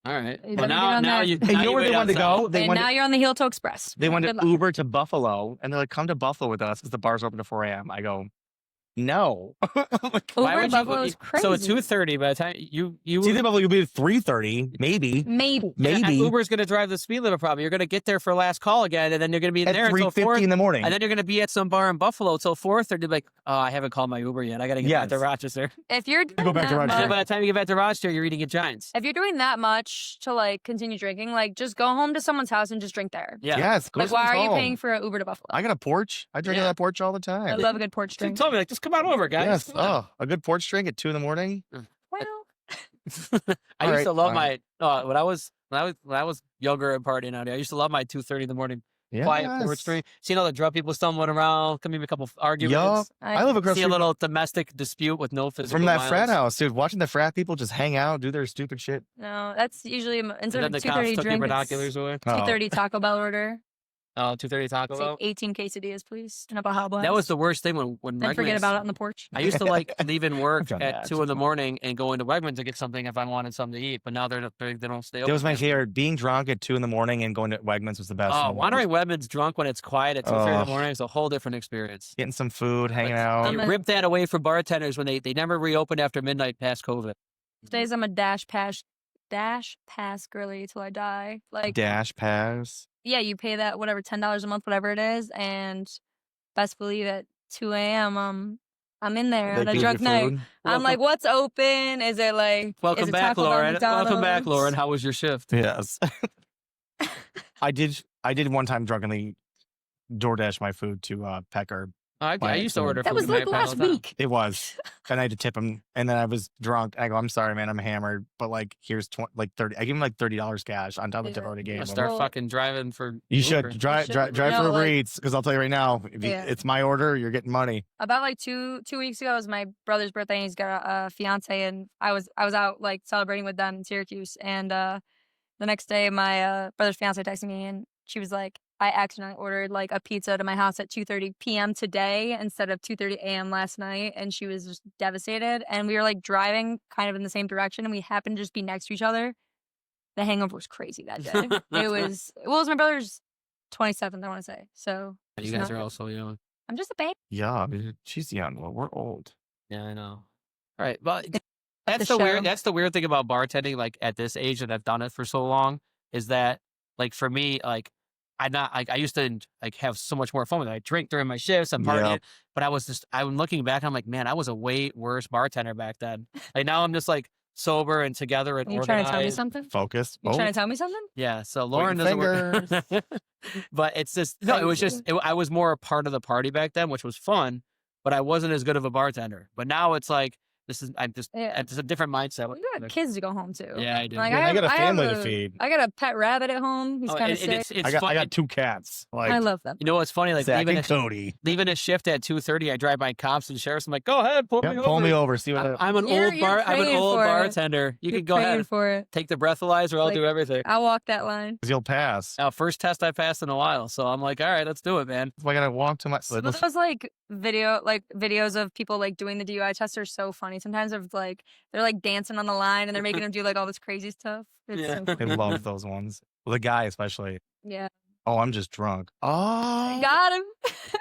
all right. Well, now you know where they wanted to go? Now you're on the Hilltop Express. They wanted Uber to Buffalo, and they're like, come to Buffalo with us because the bar's open to 4 a.m. I go, No. Uber to Buffalo is crazy. So at 2:30, by the time you See, the Buffalo, you'll be at 3:30, maybe. And Uber's going to drive the speed limit probably. You're going to get there for last call again, and then you're going to be in there until 3:50 in the morning. And then you're going to be at some bar in Buffalo until 4:30. Like, oh, I haven't called my Uber yet. I got to get back to Rochester. If you're go back to Rochester. By the time you get back to Rochester, you're eating at Giants. If you're doing that much to like continue drinking, like just go home to someone's house and just drink there. Yeah. Yes. Like, why are you paying for an Uber to Buffalo? I got a porch. I drink at that porch all the time. I love a good porch drink. Tell me, like, just come on over, guys. Yes. Oh, a good porch drink at 2 in the morning. Well, I used to love my when I was younger and partying out here. I used to love my 2:30 in the morning quiet porch drink. Seeing all the drug people stumbling around, coming a couple of arguments. I live across. See a little domestic dispute with no physical from that violence. frat house, dude. Watching the frat people just hang out, do their stupid shit. No, that's usually instead of the 2:30 cops drink. Binoculars away. 2:30 Taco Bell order. Oh, 2:30 Taco Bell. 18 quesadillas, please, and a Baja Blast. That was the worst thing when Then forget about it on the porch. I used to like leaving work at 2 in the morning and going to Wegmans to get something if I wanted something to eat. But now they don't stay open. That was my favorite. Being drunk at 2 in the morning and going to Wegmans was the best. Oh, wandering Wegmans drunk when it's quiet at 2:30 in the morning is a whole different experience. Getting some food, hanging out. You rip that away from bartenders when they never reopened after midnight past COVID. Days I'm a dash pass girly till I die. Like dash pass. Yeah, you pay that whatever $10 a month, whatever it is, and best believe at 2 a.m. I'm in there on a drunk night. I'm like, what's open? Is it like welcome back, Lauren? Welcome back, Lauren. How was your shift? Yes. I did one time drunkenly DoorDash my food to Pecker. I used to order food. That was like last week. It was. And I had to tip him. And then I was drunk. I go, I'm sorry, man. I'm hammered. But like, here's 30. I give him like $30 cash on top of the tip I already gave him. Start fucking driving for You Uber. should drive for Uber Eats. Because I'll tell you right now, if it's my order, you're getting money. About like two weeks ago was my brother's birthday. And he's got a fiance. And I was out like celebrating with them in Syracuse. And the next day, my brother's fiance texted me. And she was like, I accidentally ordered like a pizza to my house at 2:30 p.m. today instead of 2:30 a.m. last night. And she was just devastated. And we were like driving kind of in the same direction. And we happened to just be next to each other. The hangover was crazy that day. It was my brother's 27th, I want to say. So you guys are also young. I'm just a baby. Yeah, she's young. Well, we're old. Yeah, I know. All right. Well, that's the weird thing about bartending, like at this age that I've done it for so long, is that like for me, like I used to like have so much more fun with it. I drink during my shifts, I'm partying, but I'm looking back, I'm like, man, I was a way worse bartender back then. Like now I'm just like sober and together and organized. You trying to tell me something? Focused. You trying to tell me something? Yeah. So Lauren doesn't work. But it's just, no, it was just, I was more a part of the party back then, which was fun, but I wasn't as good of a bartender. But now it's like, I'm just a different mindset. You got kids to go home to. Yeah, I do. Like, I got a family to feed. I got a pet rabbit at home. He's kind of sick. I got 2 cats. Like, I love them. You know what's funny? Like Zach and Cody. Leaving a shift at 2:30, I drive by cops and sheriffs. I'm like, go ahead, pull me over. Pull me over. See what I'm an old bartender. You can go ahead. For it. Take the breathalyzer. I'll do everything. I'll walk that line. You'll pass. First test I passed in a while, so I'm like, all right, let's do it, man. I gotta walk to my. So those like videos of people like doing the DUI test are so funny. Sometimes of like they're like dancing on the line and they're making them do like all this crazy stuff. It's so funny. I love those ones. Well, the guy especially. Yeah. Oh, I'm just drunk. Oh. Got him.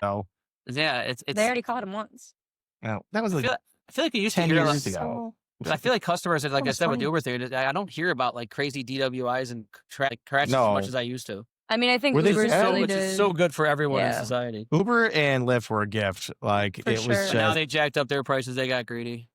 No. Yeah, it's. They already caught him once. No, that was like. I feel like you used 10 to hear years ago. I feel like customers, like I said with Uber thing, I don't hear about like crazy DWIs and crashes as much as I used to. I mean, I think Uber's really it's so good for everyone in society. Uber and Lyft were a gift. Like it was just. Now they jacked up their prices. They got greedy.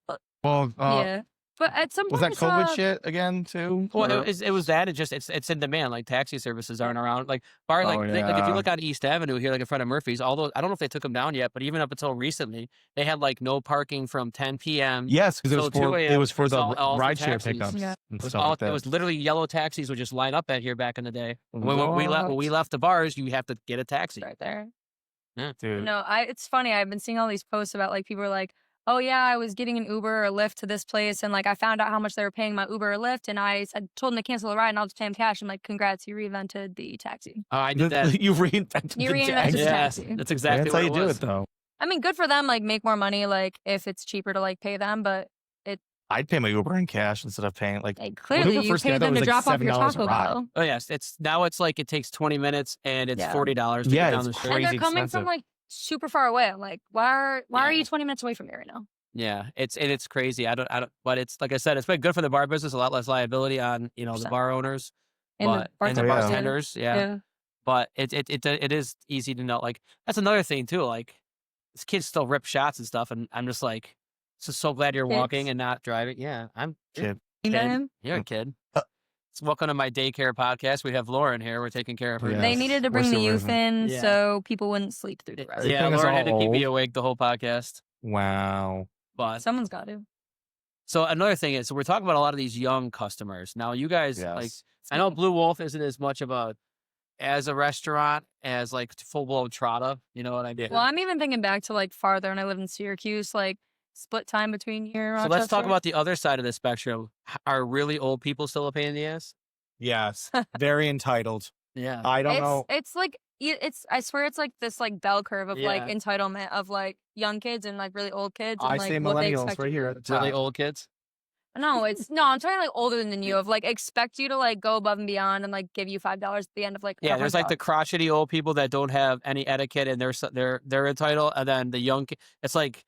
Well, yeah. But at some point, was that COVID shit again too? Well, it was that. It's in demand. Like taxi services aren't around. Like like if you look on East Avenue here, like in front of Murphy's, although I don't know if they took them down yet, but even up until recently, they had like no parking from 10 p.m. Yes, because it was for the rideshare pickups. Yeah. It was literally yellow taxis would just line up at here back in the day. When we left the bars, you have to get a taxi right there. Yeah, dude. No, it's funny. I've been seeing all these posts about like people are like, oh yeah, I was getting an Uber or Lyft to this place, and like I found out how much they were paying my Uber or Lyft, and I told them to cancel the ride, and I'll just pay them cash. I'm like, congrats, you reinvented the taxi. Oh, I did that. You reinvented the taxi. That's exactly how you do it, though. I mean, good for them. Like, make more money. Like, if it's cheaper to like pay them, but I'd pay my Uber in cash instead of paying like clearly you paid them to drop off your Taco Bell. Oh yes, it's like it takes 20 minutes and it's $40 to get down the street. And they're coming from like super far away. I'm like, why are you 20 minutes away from me right now? Yeah, it's crazy. I don't, but it's like I said, it's been good for the bar business. A lot less liability on the bar owners, and and the bartenders. Yeah. But it is easy to know. Like that's another thing too. Like this kids still rip shots and stuff, and I'm just like, so glad you're walking and not driving. Yeah, I'm kid. You know him? You're a kid. Welcome to my daycare podcast. We have Lauren here. We're taking care of her. Yes. They needed to bring the youth in so people wouldn't sleep through the rest. Yeah, Lauren had to keep me awake the whole podcast. Wow. But someone's got to. So another thing is, so we're talking about a lot of these young customers. Now, you guys, like, I know Blue Wolf isn't as much of as a restaurant as like full-blown Trotta. You know what I mean? Well, I'm even thinking back to like farther, and I live in Syracuse, like split time between here and So let's talk about the other side of the spectrum. Are really old people still a pain in the ass? Yes. Very entitled. Yeah. I don't know. It's like, I swear it's like this like bell curve of like entitlement of like young kids and like really old kids. And, I like, say millennials right here at the top. Really old kids? No, I'm talking like older than you, of like expect you to like go above and beyond and like give you $5 at the end of like. Yeah, there's like the crotchety old people that don't have any etiquette and they're entitled, and then the young. It's like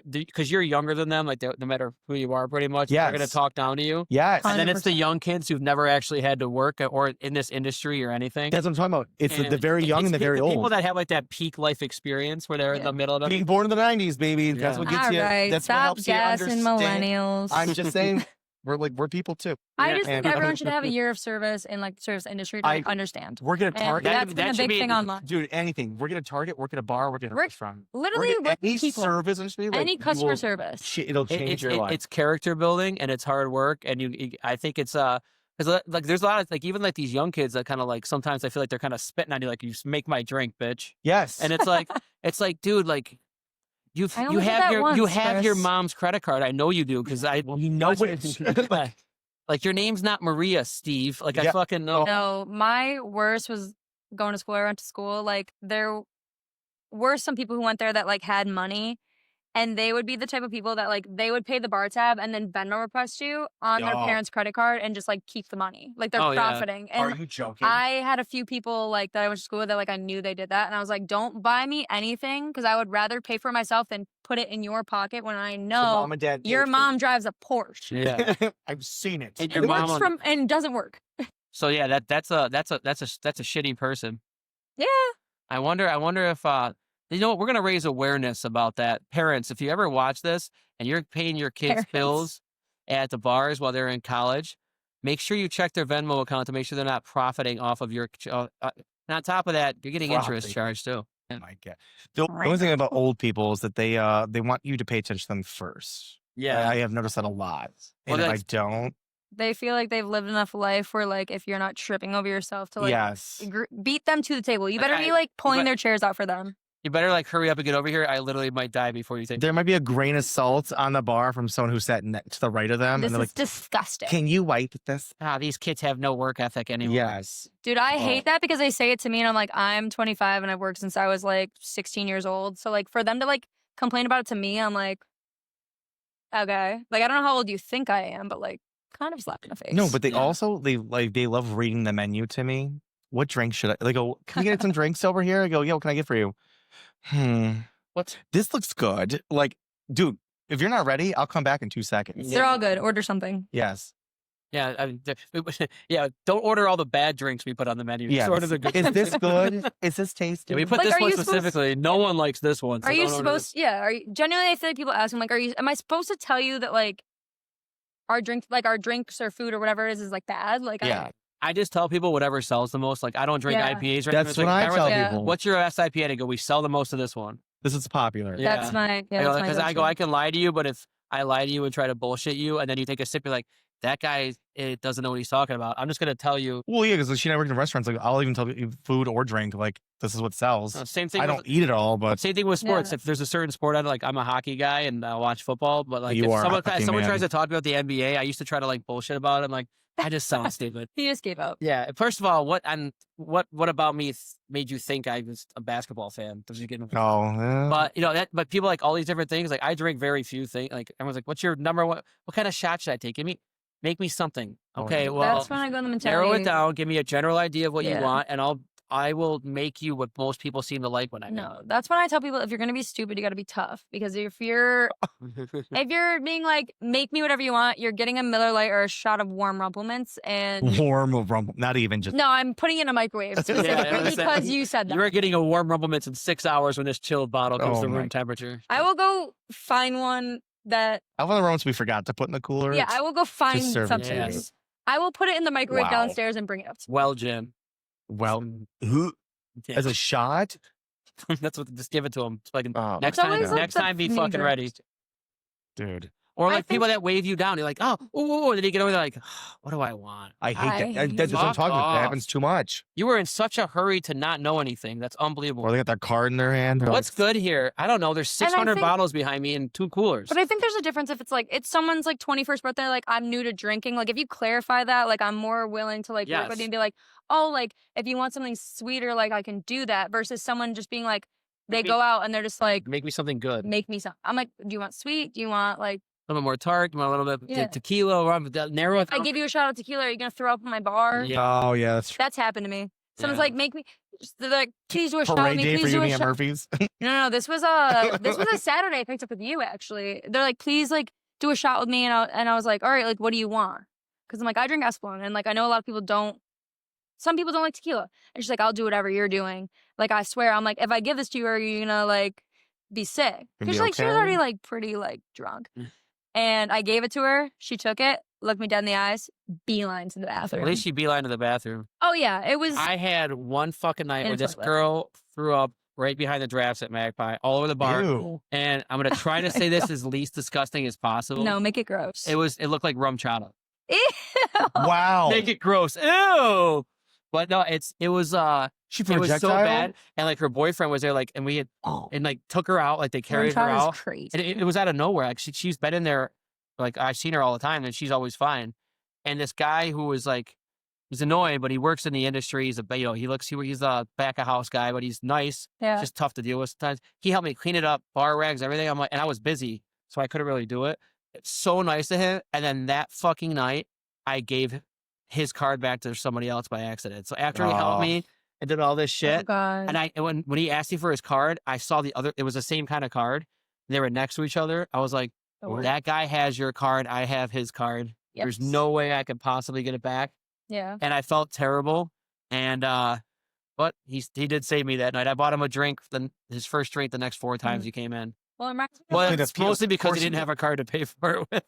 because you're younger than them, like no matter who you are, pretty much. They're gonna talk down to you. Yes, and then it's the young kids who've never actually had to work or in this industry or anything. That's what I'm talking about. It's the very young and the very old people that have like that peak life experience where they're in the middle of it. Being born in the 90s, baby. That's what gets you. That's what helps you understand. Millennials. I'm just saying. We're people too. I just think everyone should have a year of service in like the service industry to understand. We're gonna target. That's been a big thing online. Dude, anything. We're gonna target. Work at a bar. Work at a restaurant. Literally, any service industry. Like, any customer service. It'll change your life. It's character building and it's hard work. And I think it's because like there's a lot of like even like these young kids that kind of like sometimes I feel like they're kind of spitting on you like you make my drink, bitch. Yes. And it's like dude, like. You have your mom's credit card. I know you do because you know it. Like your name's not Maria, Steve. Like I fucking know. No, my worst was going to school. I went to school. Like there were some people who went there that like had money, and they would be the type of people that like they would pay the bar tab and then Venmo request you on their parents' credit card and just like keep the money. Like they're profiting. Yeah. And are you joking? I had a few people like that I went to school with that like I knew they did that, and I was like, don't buy me anything because I would rather pay for myself than put it in your pocket when I know mom and dad your mom drives a Porsche. Yeah, I've seen it. And it works and doesn't work. So yeah, that's a shitty person. Yeah. I wonder if you know what, we're gonna raise awareness about that. Parents, if you ever watch this and you're paying your kids' bills at the bars while they're in college, make sure you check their Venmo account to make sure they're not profiting off of your. And on top of that, you're getting interest charged too. Oh my God. The only thing about old people is that they want you to pay attention to them first. Yeah, I have noticed that a lot. And if I don't, they feel like they've lived enough life where like if you're not tripping over yourself to like beat them to the table, you better be like pulling their chairs out for them. You better like hurry up and get over here. I literally might die before you take. There might be a grain of salt on the bar from someone who sat to the right of them. This and they're is like, disgusting. Can you wipe this? These kids have no work ethic anymore. Yes. Dude, I hate that because they say it to me and I'm like, I'm 25 and I've worked since I was like 16 years old. So like for them to like complain about it to me, I'm like, okay. Like I don't know how old you think I am, but like kind of slap in the face. No, but they also they love reading the menu to me. What drink should I? They go, can we get some drinks over here? I go, yo, can I get for you? This looks good. Like, dude, if you're not ready, I'll come back in 2 seconds. They're all good. Order something. Yes. Yeah, I mean, don't order all the bad drinks we put on the menu. Yeah. Order the good. Is this good? Is this tasty? Yeah, we put like, this one specifically. No one likes this one. So are you supposed? Yeah. Are you genuinely? I feel like people ask me like, am I supposed to tell you that like our drinks or food or whatever it is like bad? Like, yeah. I just tell people whatever sells the most. Like I don't drink IPAs. Right? That's what I tell people. What's your best IPA? I go, we sell the most of this one. This is popular. Yeah. That's my. Because I go, I can lie to you, but if I lie to you and try to bullshit you, and then you take a sip, you're like, that guy doesn't know what he's talking about. I'm just gonna tell you. Well, yeah, because she and I work in restaurants. Like I'll even tell you food or drink. Like this is what sells. Same thing. I don't eat it all, but same thing with sports. If there's a certain sport, I'm a hockey guy and I watch football. But like, if someone tries to talk about the NBA, I used to try to like bullshit about it. I'm like, I just sound stupid. He just gave up. Yeah. First of all, what about me made you think I was a basketball fan? Does you get me? Oh, but you know but people like all these different things. Like I drink very few things. Like everyone's like, what's your number one? What kind of shot should I take? Make me something. Okay, well, that's when I go in the mentality. Narrow it down. Give me a general idea of what you want, and I'll I will make you what most people seem to like when I No, that's when I tell people if you're gonna be stupid, you got to be tough. Because if you're being like, make me whatever you want, you're getting a Miller Lite or a shot of warm Rumple Mints and warm Rumple, not even just. No, I'm putting it in a microwave specifically because you said that. You were getting a warm Rumple Mints in 6 hours when this chilled bottle comes to room temperature. I will go find one that. I want the ones we forgot to put in the cooler. Yeah, I will go find something. Yes. I will put it in the microwave downstairs and bring it up. Well, Jim. Well, as a shot? That's what. Just give it to him. Like next time, be fucking ready, dude. Or like people that wave you down. You're like, oh, and then you get over there like, what do I want? I hate that. That's what I'm talking about. That happens too much. You were in such a hurry to not know anything. That's unbelievable. Or they got their card in their hand. What's good here? I don't know. There's 600 bottles behind me and 2 coolers. But I think there's a difference if it's like, it's someone's like 21st birthday, like I'm new to drinking. Like if you clarify that, like I'm more willing to like work with you and be like, oh, like if you want something sweeter, like I can do that versus someone just being like, they go out and they're just like, make me something good. Make me something. I'm like, do you want sweet? Do you want like a little more tart, a little bit tequila, or narrow it. I give you a shot of tequila. Are you gonna throw up on my bar? Yeah. Oh yeah, that's happened to me. Someone's like, make me. They're like, please do a shot with me. Day please for do you a at Murphy's. No. This was a Saturday I picked up with you actually. They're like, please like do a shot with me, and I was like, all right, like what do you want? Because I'm like, I drink Espolon, and like I know a lot of people don't. Some people don't like tequila, and she's like, I'll do whatever you're doing. Like I swear, I'm like, if I give this to you, are you gonna like be sick? Because like she was already like pretty like drunk. And I gave it to her. She took it, looked me dead in the eyes, beeline to the bathroom. At least she beeline to the bathroom. Oh, yeah. It was. I had one fucking night where this girl threw up right behind the drafts at Magpie, all over the bar. Ew. And I'm going to try to say this as least disgusting as possible. No, make it gross. It looked like rum chata. Ew. Wow. Make it gross. Ew. But no, it was so bad, and like her boyfriend was there, like, and we had and like took her out, like they carried her out. Crazy. And it was out of nowhere. Like she's been in there, like I've seen her all the time, and she's always fine. And this guy who was like, he's annoying, but he works in the industry. He's he's a back of house guy, but he's nice. Yeah, just tough to deal with sometimes. He helped me clean it up, bar rags, everything. I'm like, and I was busy, so I couldn't really do it. It's so nice to him. And then that fucking night, I gave his card back to somebody else by accident. So after he helped me and did all this shit, and when he asked me for his card, I saw it was the same kind of card. They were next to each other. I was like, that guy has your card. I have his card. Yep. There's no way I could possibly get it back. Yeah. And I felt terrible. And, but he did save me that night. I bought him a drink, his first drink the next 4 times he came in. Well, it's mostly because he didn't have a card to pay for it with.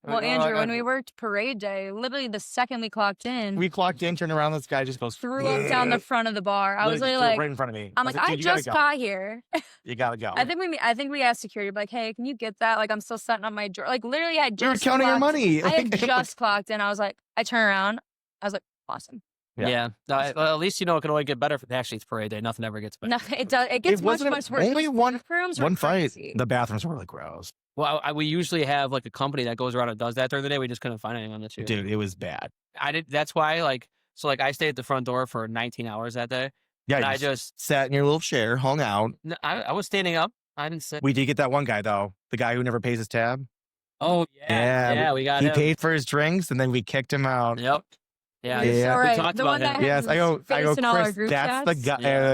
Well, Andrew, when we worked parade day, literally the second we clocked in, turned around, this guy just goes threw up down the front of the bar. I was like, right in front of me. I'm like, I just got here. You gotta go. I think we asked security, like, hey, can you get that? Like, I'm still setting up my drawer. Like, literally, I just counting our money. I had just clocked in. I was like, I turn around. I was like, awesome. Yeah. No, at least it can only get better. Actually, it's parade day. Nothing ever gets better. No, it does. It gets much worse. Only one fight. Crazy. The bathrooms were really gross. Well, we usually have like a company that goes around and does that during the day. We just couldn't find anyone this year. Dude, it was bad. That's why I stayed at the front door for 19 hours that day. Yeah, and I just sat in your little chair, hung out. I was standing up. I didn't sit. We did get that one guy though, the guy who never pays his tab. Oh yeah, we got him. He paid for his drinks and then we kicked him out. Yep. Yeah, we talked about him. Yes, I go, Chris, that's the guy.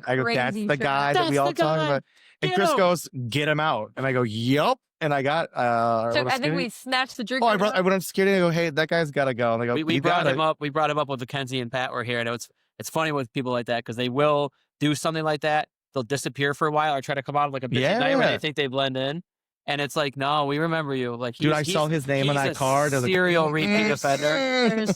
I go, that's the guy that we all talk about. And Chris goes, get him out. And I go, yup. And I got, I think we snatched the drink. Oh, I went up security and I go, hey, that guy's got to go. And I go, we brought him up. We brought him up with Mackenzie and Pat were here. And it's funny with people like that because they will do something like that. They'll disappear for a while or try to come out of like a busy night where they think they blend in. And it's like, no, we remember you. Like, dude, I saw his name on that card. Serial repeat offender.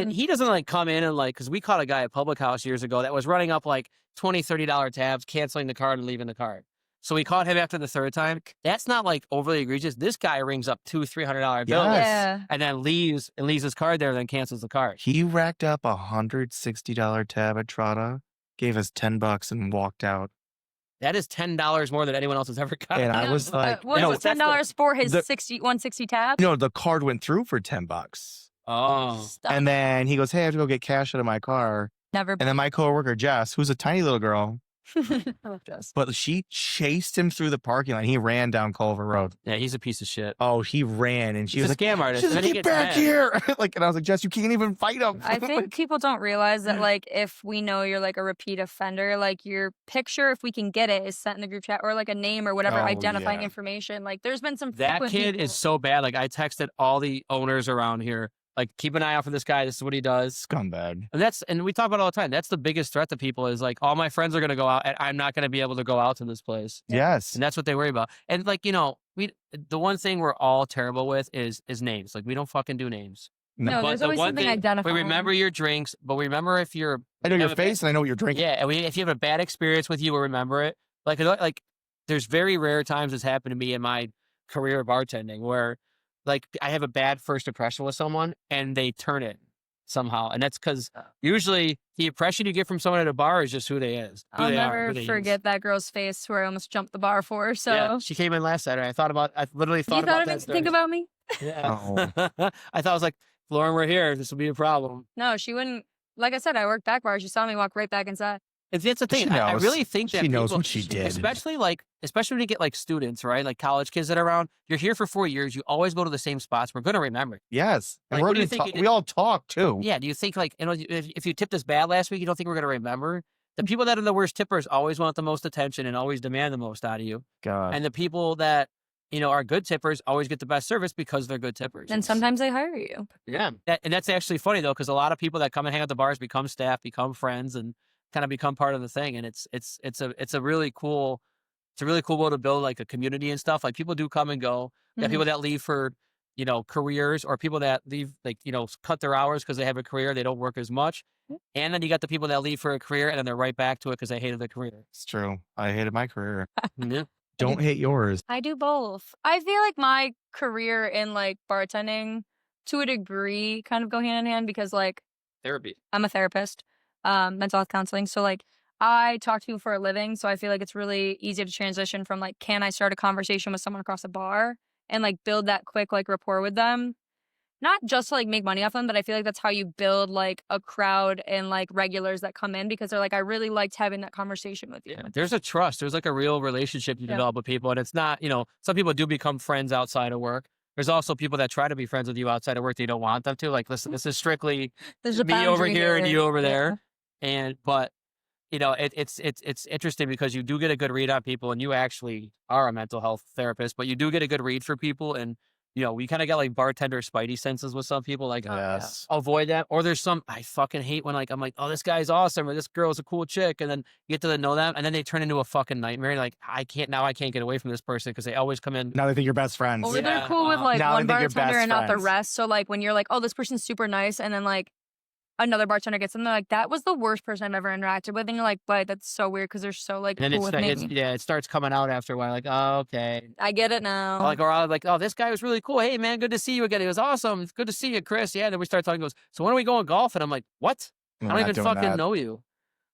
He doesn't like come in and like, because we caught a guy at Public House years ago that was running up like $20, $30 tabs, canceling the card and leaving the card. So we caught him after the 3rd time. That's not like overly egregious. This guy rings up $200-$300 bills and then leaves his card there and then cancels the card. He racked up $160 tab at Trotta, gave us $10 and walked out. That is $10 more than anyone else has ever got. And I was like, what was $10 for his 160 tab? No, the card went through for $10. Oh. And then he goes, hey, I have to go get cash out of my car. Never. And then my coworker, Jess, who's a tiny little girl, I love Jess. But she chased him through the parking lot. He ran down Culver Road. Yeah, he's a piece of shit. Oh, he ran, and she He's was a like, scam artist. she's like, get back here. Like, and I was like, Jess, you can't even fight him. I think people don't realize that, like, if we know you're like a repeat offender, like your picture, if we can get it, is sent in the group chat, or like a name or whatever identifying information. Like, there's been some that kid people. is so bad. Like, I texted all the owners around here, like, keep an eye out for this guy. This is what he does. Scumbag. And we talk about it all the time. That's the biggest threat to people is like, all my friends are going to go out and I'm not going to be able to go out to this place. Yes. And that's what they worry about. And like, you know, the one thing we're all terrible with is names. Like, we don't fucking do names. No, but there's always something identifying. We remember your drinks, but we remember if you're... I know your face and I know what you're drinking. Yeah, and if you have a bad experience with you, we'll remember it. Like there's very rare times it's happened to me in my career of bartending where like I have a bad first impression with someone and they turn it somehow. And that's because usually the impression you get from someone at a bar is just who they is. I'll never forget that girl's face where I almost jumped the bar for her. So yeah, she came in last Saturday. I literally thought about that. Think about me? Yeah. Oh. I thought I was like, Lauren, we're here. This will be a problem. No, she wouldn't. Like I said, I worked back bar. She saw me walk right back inside. That's the thing. I really think that she knows what she did. Especially when you get like students, right? Like college kids that are around. You're here for 4 years. You always go to the same spots. We're going to remember. Yes. And like, we all talk too. Yeah. Do you think like, you know, if you tipped us bad last week, you don't think we're going to remember? The people that are the worst tippers always want the most attention and always demand the most out of you. God. And the people that, you know, are good tippers always get the best service because they're good tippers. And sometimes they hire you. Yeah. And that's actually funny though, because a lot of people that come and hang out at the bars become staff, become friends, and kind of become part of the thing. And it's a really cool way to build like a community and stuff. Like people do come and go. You have people that leave for, you know, careers, or people that leave, like, you know, cut their hours because they have a career. They don't work as much. And then you got the people that leave for a career and then they're right back to it because they hated the career. It's true. I hated my career. Yeah. Don't hate yours. I do both. I feel like my career in like bartending to a degree kind of go hand in hand because like therapy. I'm a therapist, mental health counseling. So like I talk to people for a living. So I feel like it's really easy to transition from like, can I start a conversation with someone across a bar and like build that quick like rapport with them? Not just to like make money off them, but I feel like that's how you build like a crowd and like regulars that come in because they're like, I really liked having that conversation with you. Yeah, there's a trust. There's like a real relationship you develop with people. And it's not, you know, some people do become friends outside of work. There's also people that try to be friends with you outside of work that you don't want them to. Like, listen, this is strictly me over here and you over there. But you know, it's interesting because you do get a good read on people, and you actually are a mental health therapist, but you do get a good read for people. And you know, we kind of got like bartender spidey senses with some people, like, avoid that. Or there's some, I fucking hate when like, I'm like, oh, this guy's awesome, or this girl's a cool chick. And then you get to know them and then they turn into a fucking nightmare. Like, I can't get away from this person because they always come in. Now they think you're best friends. Or they're cool with like one bartender and not the rest. So like when you're like, oh, this person's super nice. And then like another bartender gets them, they're like, that was the worst person I've ever interacted with. And you're like, but that's so weird because they're so like cool with me. It starts coming out after a while. Like, oh, okay. I get it now. Like, or I was like, oh, this guy was really cool. Hey, man, good to see you again. It was awesome. It's good to see you, Chris. Yeah. Then we start talking. He goes, so when are we going golf? And I'm like, what? I don't even fucking know you.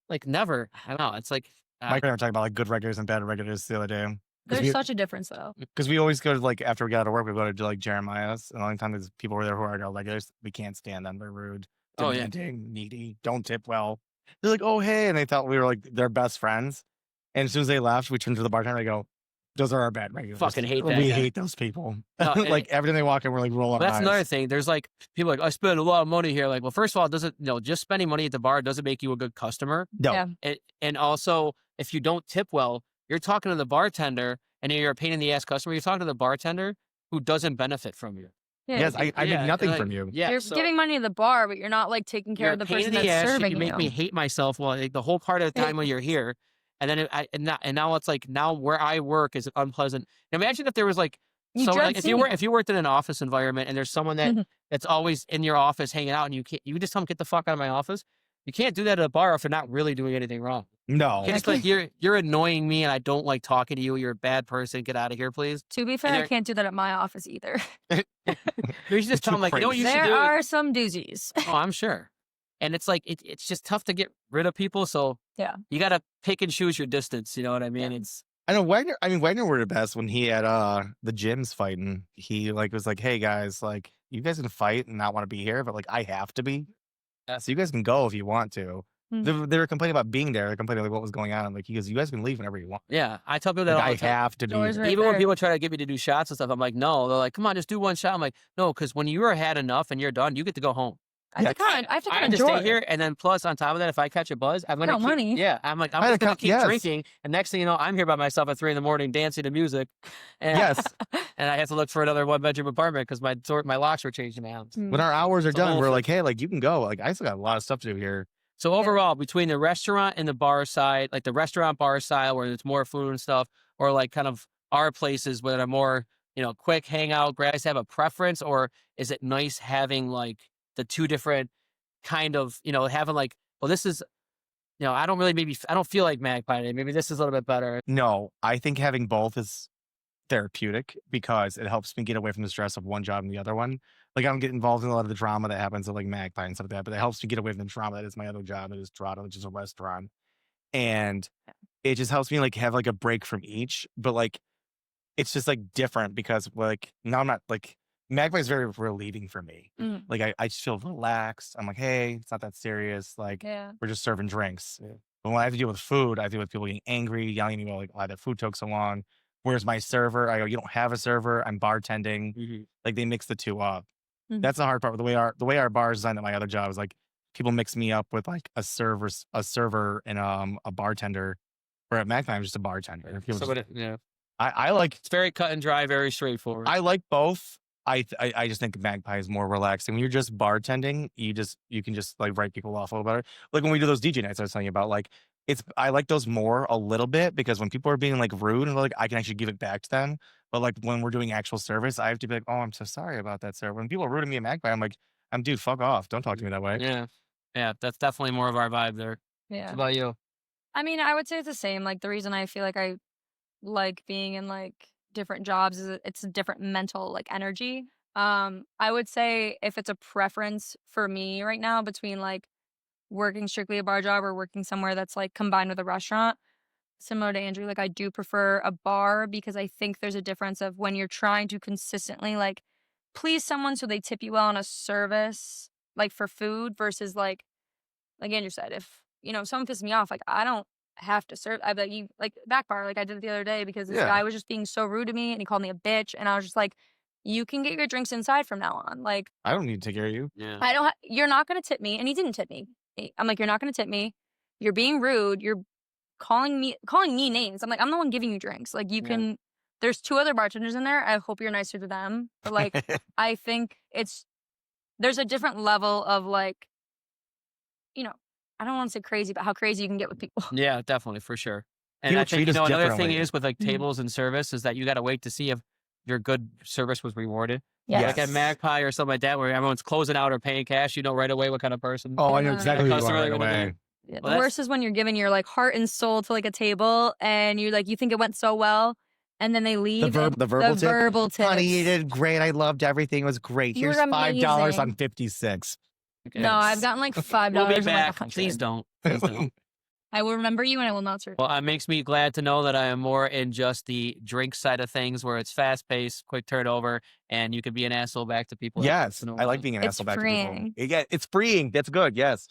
Like, never. I don't know. It's like. Mike and I were talking about like good regulars and bad regulars the other day. There's such a difference though. Because we always go to like, after we get out of work, we go to like Jeremiah's. And the only time there's people were there who are our regulars, we can't stand them. They're rude. Demanding, needy, don't tip well. They're like, oh, hey. And they thought we were like their best friends. And as soon as they left, we turned to the bartender and I go, those are our bad regulars. Fucking hate that. We hate those people. No, like every time they walk in, we're like rolling. That's another thing. There's like people like, I spend a lot of money here. Like, well, first of all, just spending money at the bar doesn't make you a good customer. No. Yeah. And also, if you don't tip well, you're talking to the bartender and you're a pain in the ass customer. You're talking to the bartender who doesn't benefit from you. Yeah. Yes, I make nothing from you. Yeah, you're giving money to the bar, but you're not like taking care of the person that's serving you. You make me hate myself. Well, like, the whole part of the time when you're here, and then now it's like now where I work is unpleasant. Now imagine if there was like if you worked in an office environment and there's someone that's always in your office hanging out, and you just tell them, get the fuck out of my office. You can't do that at a bar if they're not really doing anything wrong. No. It's like, you're annoying me and I don't like talking to you. You're a bad person. Get out of here, please. To be fair, I can't do that at my office either. You should just tell them, like, you know what you should do? There are some doozies. Oh, I'm sure. And it's like, it's just tough to get rid of people. So yeah, you got to pick and choose your distance. You know what I mean? Yeah. I know Wagner were the best when he had the gyms fighting. He like was like, hey guys, like you guys can fight and not want to be here, but like I have to be. So you guys can go if you want to. They were complaining about being there. They're complaining like what was going on. I'm like, he goes, you guys can leave whenever you want. Yeah, I tell people that like, all the time. I have to be. Right Even when people try to get me to do shots and stuff, I'm like, no. They're like, come on, just do one shot. I'm like, no, because when you are had enough and you're done, you get to go home. I have to I just stay here, and then plus on top of that, if I catch a buzz, I'm gonna money. Yeah, I'm like, I'm just gonna keep drinking, and next thing you know, I'm here by myself at 3 a.m. dancing to music. And, and I have to look for another 1-bedroom apartment because my locks were changing hands. When our hours are done, we're like, hey, like you can go. Like I still got a lot of stuff to do here. So overall, between the restaurant and the bar side, like the restaurant bar style where it's more food and stuff, or like kind of our places where they're more, quick hangout, guys have a preference, or is it nice having like the two different kind of, having like, well, this is, I don't feel like Magpie. Maybe this is a little bit better. No, I think having both is therapeutic because it helps me get away from the stress of one job and the other one. Like I don't get involved in a lot of the drama that happens at like Magpie and stuff like that, but it helps me get away from the drama that is my other job, that is Dorado, which is a restaurant. And it just helps me like have like a break from each, but like it's just like different because like now I'm not like Magpie is very relieving for me. Like I just feel relaxed. I'm like, hey, it's not that serious. Like we're just serving drinks. But when I have to deal with food, I deal with people getting angry, yelling at me like, why that food took so long. Where's my server? I go, you don't have a server. I'm bartending. Like they mix the two up. That's the hard part. The way our bar is designed at my other job is like people mix me up with like a server and a bartender. Where at Magpie, I'm just a bartender. I like it's very cut and dry, very straightforward. I like both. I just think Magpie is more relaxing. When you're just bartending, you can just like write people off a little better. Like when we do those DJ nights I was telling you about, like I like those more a little bit because when people are being like rude and like I can actually give it back to them. But like when we're doing actual service, I have to be like, oh, I'm so sorry about that, sir. When people are rude to me at Magpie, I'm like, dude, fuck off. Don't talk to me that way. Yeah, that's definitely more of our vibe there. Yeah. What about you? I mean, I would say it's the same. Like the reason I feel like I like being in like different jobs is it's a different mental like energy. I would say if it's a preference for me right now between like working strictly a bar job or working somewhere that's like combined with a restaurant, similar to Andrew, like I do prefer a bar because I think there's a difference of when you're trying to consistently like please someone so they tip you well on a service like for food versus like Andrew said, if someone pisses me off, like I don't have to serve. I bet you like back bar like I did it the other day because this guy was just being so rude to me and he called me a bitch and I was just like, you can get your drinks inside from now on. Like I don't need to take care of you. Yeah. You're not going to tip me. And he didn't tip me. I'm like, you're not going to tip me. You're being rude. You're calling me names. I'm like, I'm the one giving you drinks. Like you can, there's 2 other bartenders in there. I hope you're nicer to them. But like, I think there's a different level of like, I don't want to say crazy, but how crazy you can get with people. Yeah, definitely. For sure. And People I think, treat us another thing differently. is with like tables and service is that you got to wait to see if your good service was rewarded. Yes. Like at Magpie or something like that, where everyone's closing out or paying cash, you know right away what kind of person. Oh, I know exactly who you are right Customer away. Yeah, Well, the worst is when you're giving your like heart and soul to like a table and you think it went so well and then they leave. The verbal tip. Honey, you tips. did great. I loved everything. It was great. You were Here's $5 amazing. on 56. Okay. No, I've gotten like $5. We'll be and, like, back. 100. Please don't. Please don't. I will remember you and I will not serve. Well, it makes me glad to know that I am more in just the drink side of things where it's fast paced, quick turnover, and you can be an asshole back to people. Yes, I like being an It's asshole back to freeing. people. Yeah, it's freeing. That's good. Yes.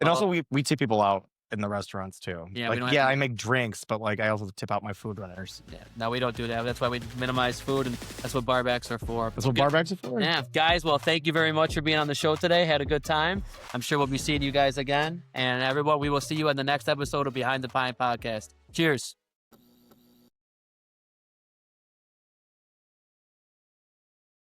And also we tip people out in the restaurants too. Yeah, like, we don't have to- I make drinks, but like I also tip out my food runners. Yeah, no, we don't do that. That's why we minimize food, and that's what barbacks are for. That's what barbacks are for. Yeah, guys, well, thank you very much for being on the show today. Had a good time. I'm sure we'll be seeing you guys again. And everyone, we will see you in the next episode of Behind the Pine Podcast. Cheers.